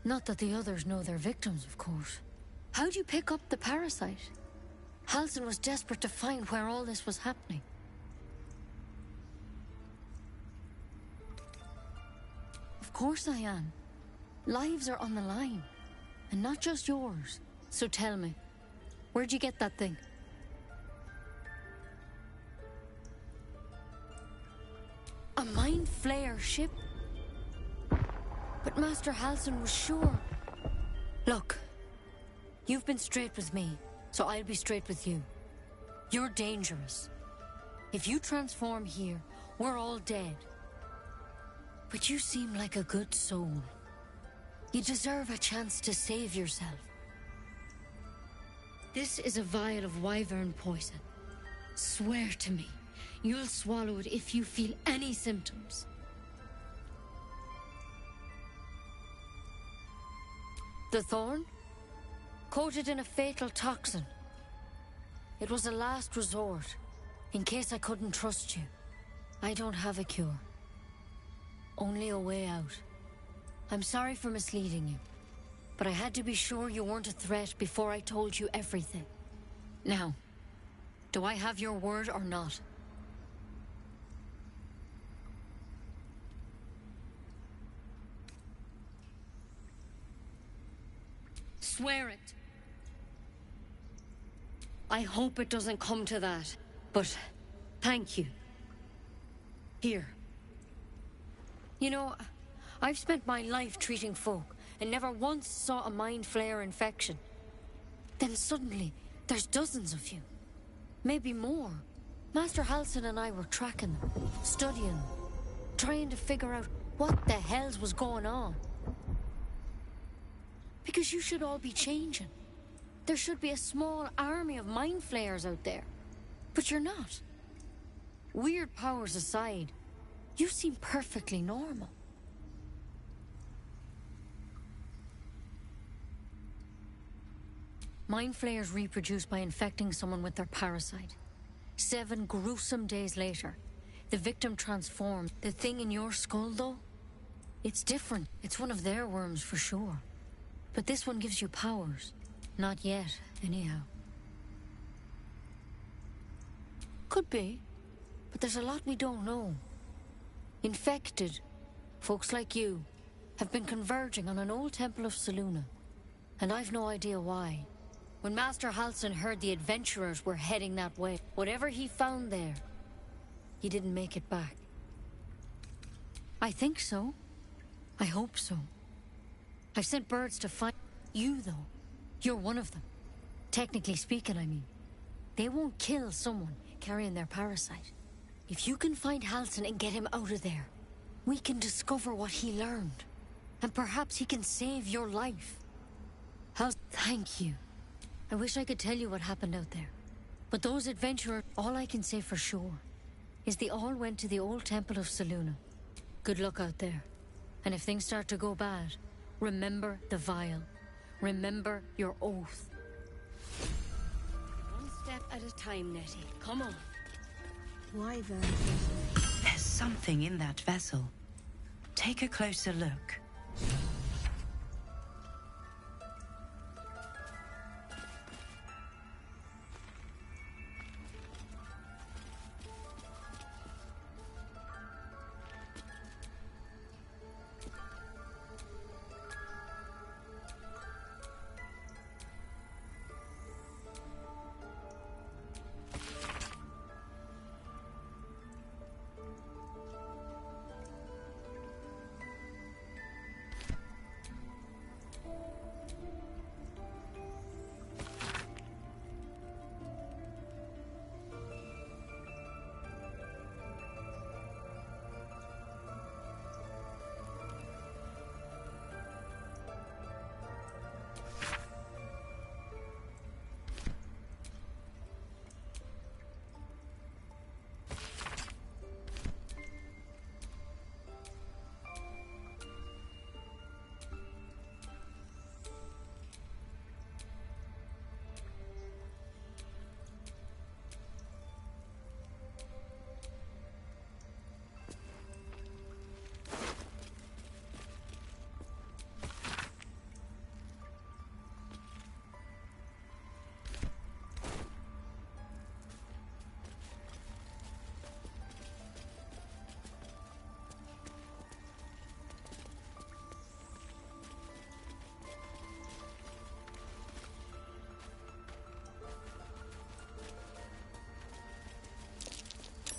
Not that the others know they're victims, of course. How'd you pick up the parasite? Halsin was desperate to find where all this was happening. Of course I am. Lives are on the line. And not just yours. So tell me, where'd you get that thing? A Mind Flayer ship? But Master Halsin was sure. Look, you've been straight with me, so I'll be straight with you. You're dangerous. If you transform here, we're all dead. But you seem like a good soul. You deserve a chance to save yourself. This is a vial of wyvern poison. Swear to me. You'll swallow it if you feel any symptoms. The thorn? Coated in a fatal toxin. It was a last resort, in case I couldn't trust you. I don't have a cure. Only a way out. I'm sorry for misleading you, but I had to be sure you weren't a threat before I told you everything. Now, do I have your word or not? Swear it. I hope it doesn't come to that, but thank you. Here. You know, I've spent my life treating folk and never once saw a Mind Flayer infection. Then suddenly, there's dozens of you. Maybe more. Master Halsin and I were tracking them, studying them, trying to figure out what the hells was going on. Because you should all be changing. There should be a small army of mind flayers out there. But you're not. Weird powers aside, you seem perfectly normal. Mind flayers reproduce by infecting someone with their parasite. 7 gruesome days later, the victim transforms. The thing in your skull, though, it's different. It's one of their worms for sure. But this one gives you powers. Not yet, anyhow. Could be, but there's a lot we don't know. Infected, folks like you, have been converging on an old temple of Selûne, and I've no idea why. When Master Halsin heard the adventurers were heading that way, whatever he found there, he didn't make it back. I think so. I hope so. I've sent birds to find you, though. You're one of them. Technically speaking, I mean. They won't kill someone carrying their parasite. If you can find Halsin and get him out of there, we can discover what he learned. And perhaps he can save your life. Thank you. I wish I could tell you what happened out there. But those adventurers, all I can say for sure is they all went to the old temple of Selûne. Good luck out there. And if things start to go bad, remember the vial. Remember your oath.
One step at a time, Nettie. Come on.
Why then?
There's something in that vessel. Take a closer look.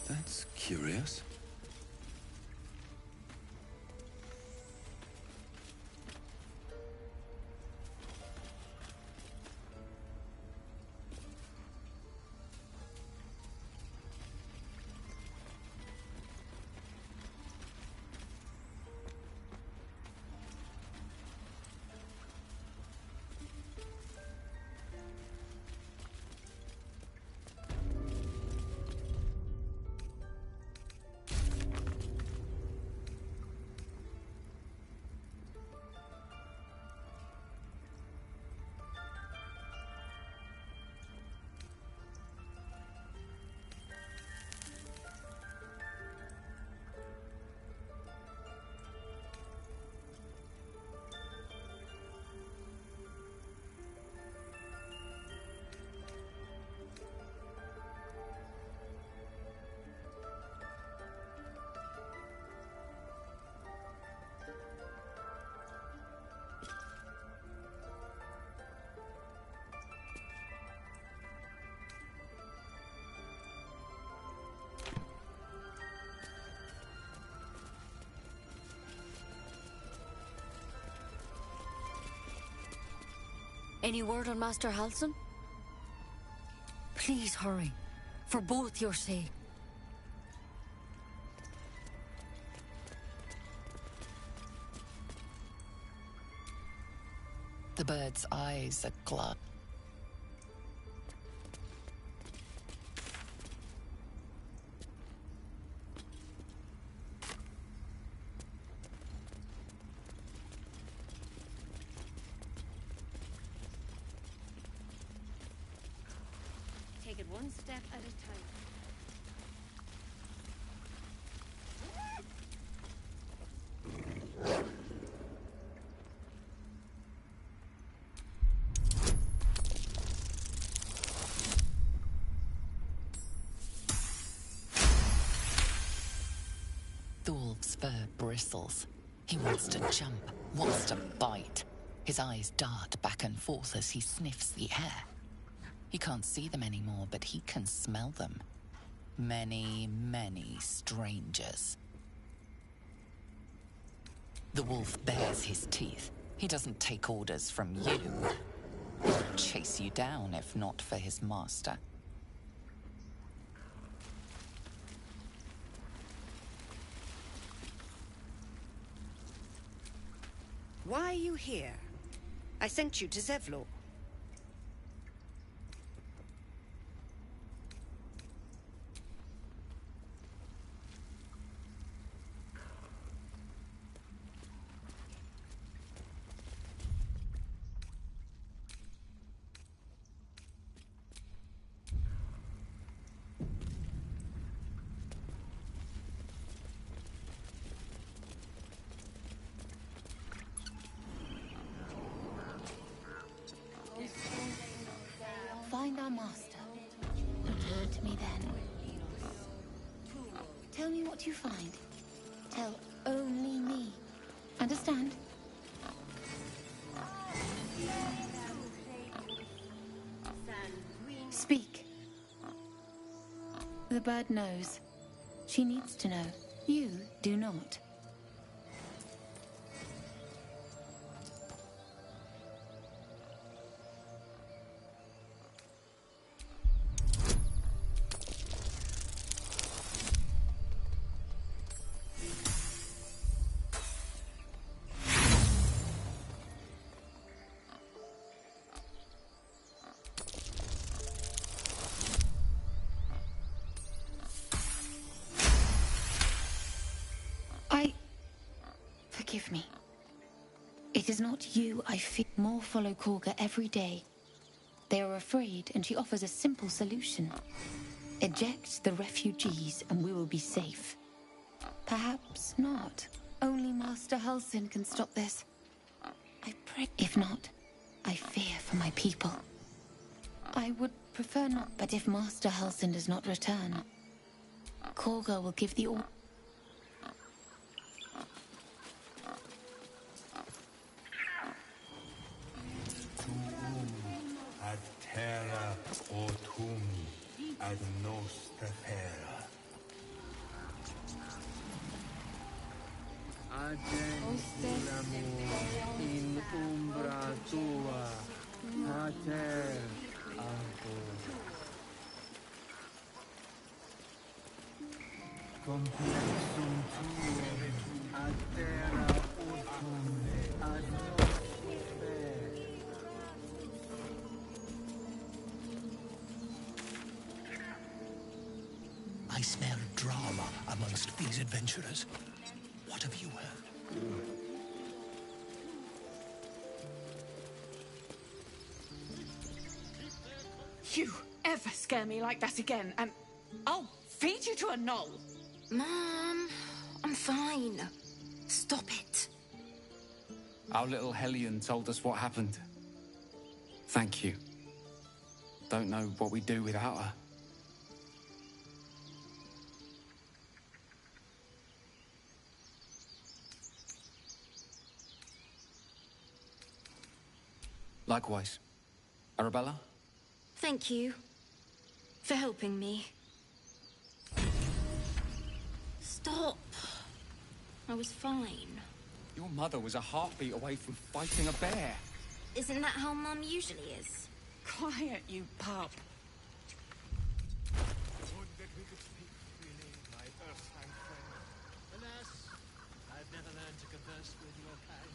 That's curious.
Any word on Master Halsin? Please hurry, for both your sake.
The bird's eyes are glad.
Take it one step at a time.
The wolf's fur bristles. He wants to jump, wants to bite. His eyes dart back and forth as he sniffs the air. He can't see them anymore, but he can smell them. Many, many strangers. The wolf bares his teeth. He doesn't take orders from you. He would chase you down if not for his master.
Why are you here? I sent you to Zevlor.
Find our master. Return to me then. Tell me what you find. Tell only me. Understand? Speak. The bird knows. She needs to know. You do not. Forgive me. It is not you I fear. More follow Korga every day. They are afraid, and she offers a simple solution. Eject the refugees, and we will be safe. Perhaps not. Only Master Halsin can stop this. I pray. If not, I fear for my people. I would prefer not, but if Master Halsin does not return, Korga will give the order.
Ad terra autumni ad nostra terra.
In umbra tua, pater complexum tuum ad terra autumni ad nostra terra.
I smell drama amongst these adventurers. What have you heard?
You ever scare me like that again, and I'll feed you to a knoll.
Mom, I'm fine. Stop it.
Our little Hellion told us what happened. Thank you. Don't know what we'd do without her. Likewise. Arabella?
Thank you for helping me. Stop. I was fine.
Your mother was a heartbeat away from fighting a bear.
Isn't that how Mum usually is?
Quiet, you pup.
Would that we could speak freely, my Earthside friend. Alas, I've never learned to converse with your kind.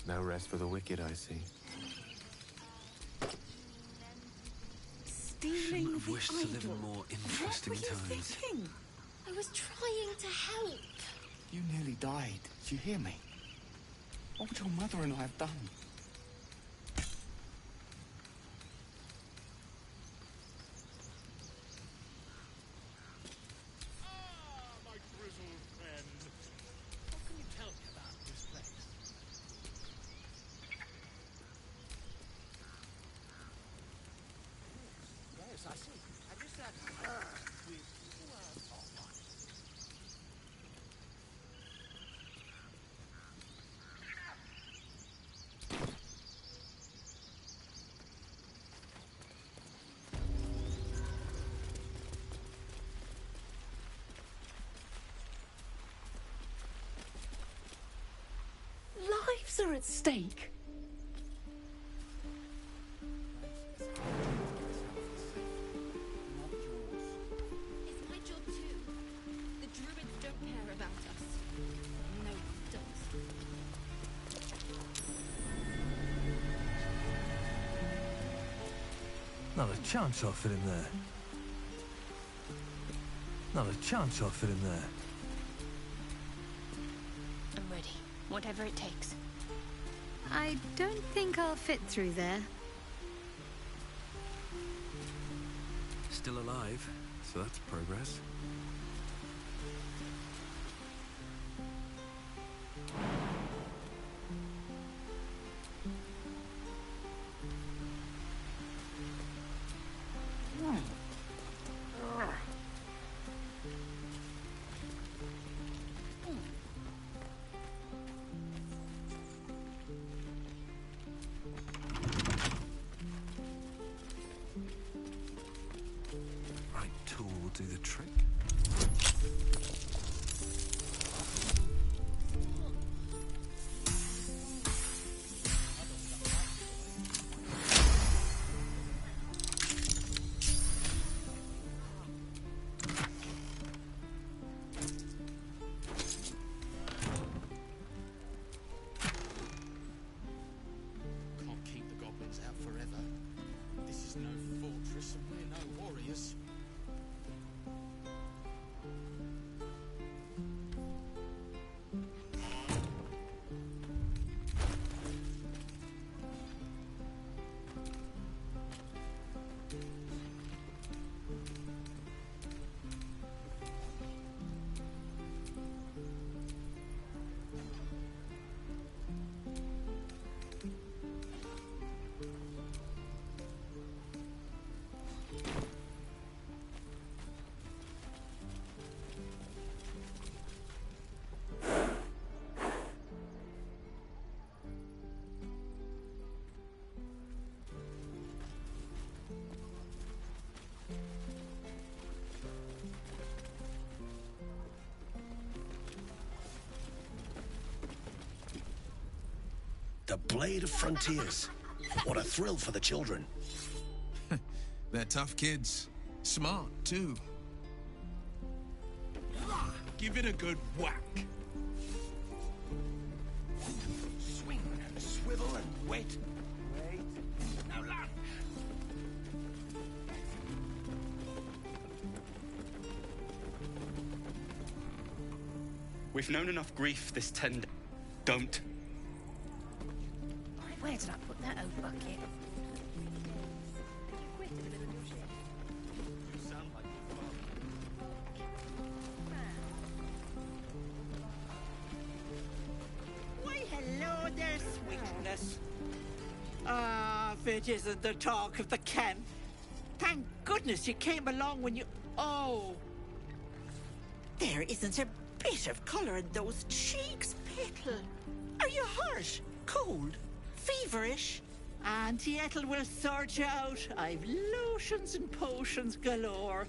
No rest for the wicked, I see.
Stealing
Shouldn't have
the
wished to live in more interesting
What were you
times.
thinking?
I was trying to help.
You nearly died. Did you hear me? What would your mother and I have done?
My grizzled friend. What can you tell me about this place? Yes, I see. And is that with
Lives are at stake.
It's my job too. The druids don't care about us. No one does.
Not a chance I'll fit in there. Not a chance I'll fit in there.
I'm ready. Whatever it takes.
I don't think I'll fit through there.
Still alive, so that's progress. Right tool will do the trick.
Can't keep the goblins out forever. This is no fortress and we're no warriors.
The Blade of Frontiers. What a thrill for the children.
They're tough kids. Smart, too.
Give it a good whack.
Swing, swivel, and wait. Wait. Now land.
We've known enough grief this 10 days. Don't.
Where did I put that old bucket?
Why, hello there, sweetness. If it isn't the talk of the camp. Thank goodness you came along when you... Oh. There isn't a bit of colour in those cheeks, Petal. Are you hurt? Cold? Feverish? Auntie Ethel will sort you out. I've lotions and potions galore.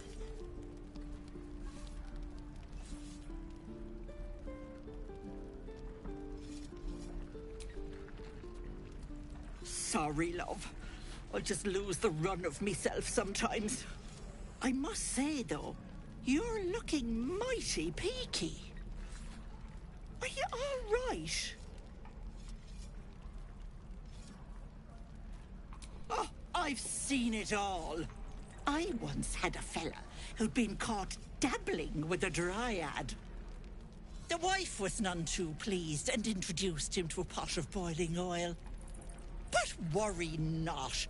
Sorry, love. I'll just lose the run of myself sometimes. I must say, though, you're looking mighty peaky. Are you all right? I've seen it all. I once had a fella who'd been caught dabbling with a dryad. The wife was none too pleased and introduced him to a pot of boiling oil. But worry not.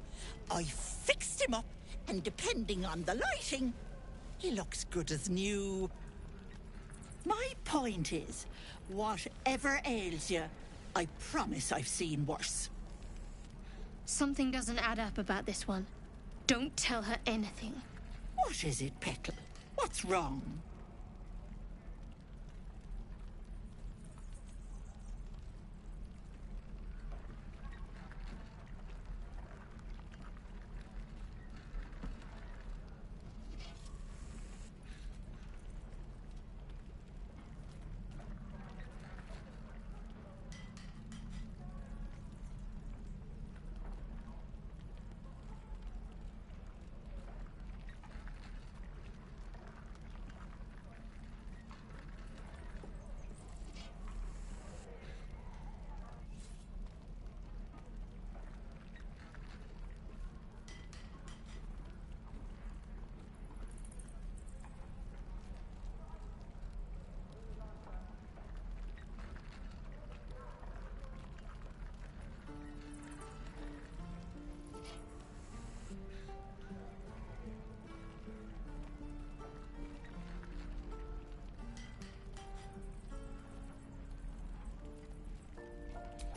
I fixed him up, and depending on the lighting, he looks good as new. My point is, whatever ails you, I promise I've seen worse.
Something doesn't add up about this one. Don't tell her anything.
What is it, Petal? What's wrong?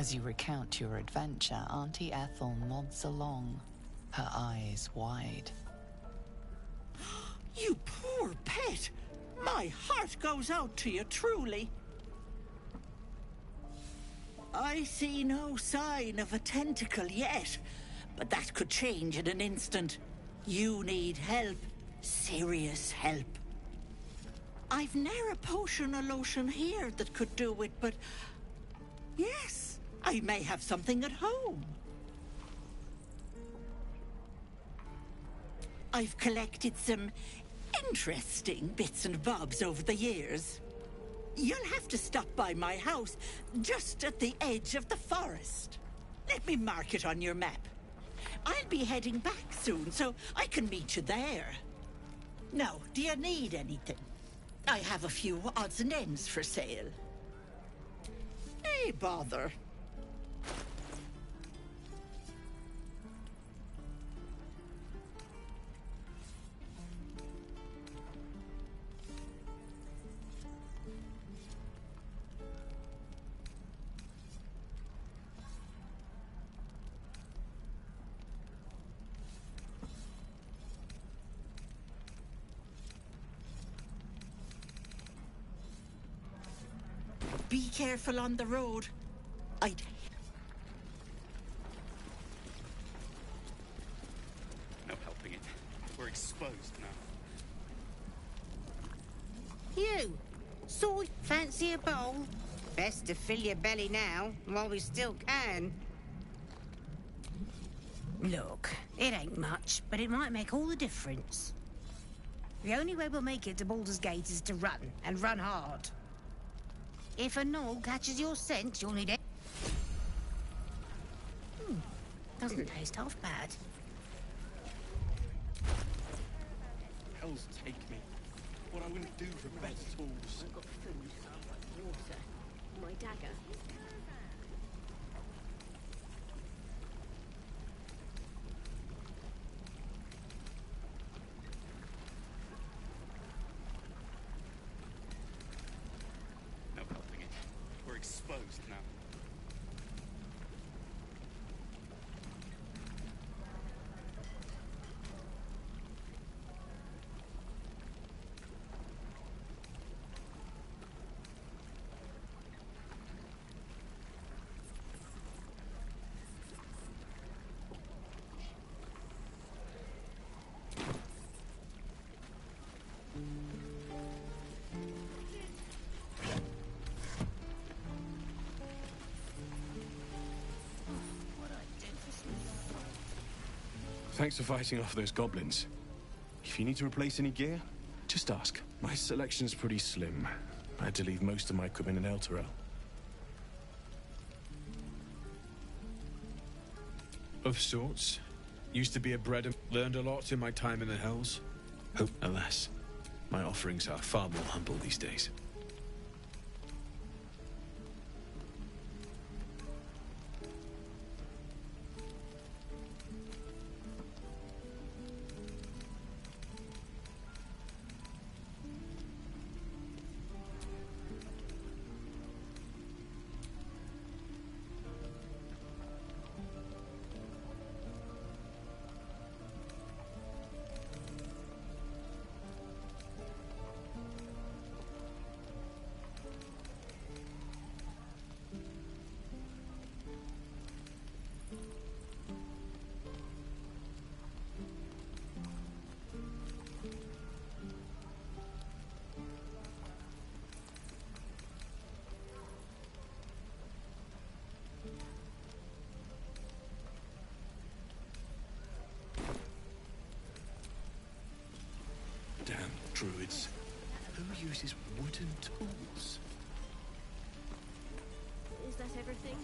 As you recount your adventure, Auntie Ethel nods along, her eyes wide.
You poor pet! My heart goes out to you, truly. I see no sign of a tentacle yet, but that could change in an instant. You need help. Serious help. I've ne'er a potion or lotion here that could do it, but... yes, I may have something at home. I've collected some interesting bits and bobs over the years. You'll have to stop by my house, just at the edge of the forest. Let me mark it on your map. I'll be heading back soon, so I can meet you there. Now, do you need anything? I have a few odds and ends for sale. Hey, bother. Be careful on the road. I'd...
No helping it. We're exposed now.
You! So fancy a bowl? Best to fill your belly now, while we still can. Look, it ain't much, but it might make all the difference. The only way we'll make it to Baldur's Gate is to run, and run hard. If a gnoll catches your scent, you'll need it. Doesn't taste half bad.
Hell's take me. What I wouldn't do for better tools.
I've got food, water, my dagger.
No helping it. We're exposed now.
Thanks for fighting off those goblins. If you need to replace any gear, just ask. My selection's pretty slim. I had to leave most of my equipment in Elturel. Of sorts. Used to be a bred and learned a lot in my time in the Hells. Alas, my offerings are far more humble these days. Damn druids. Who uses wooden tools?
Is that everything?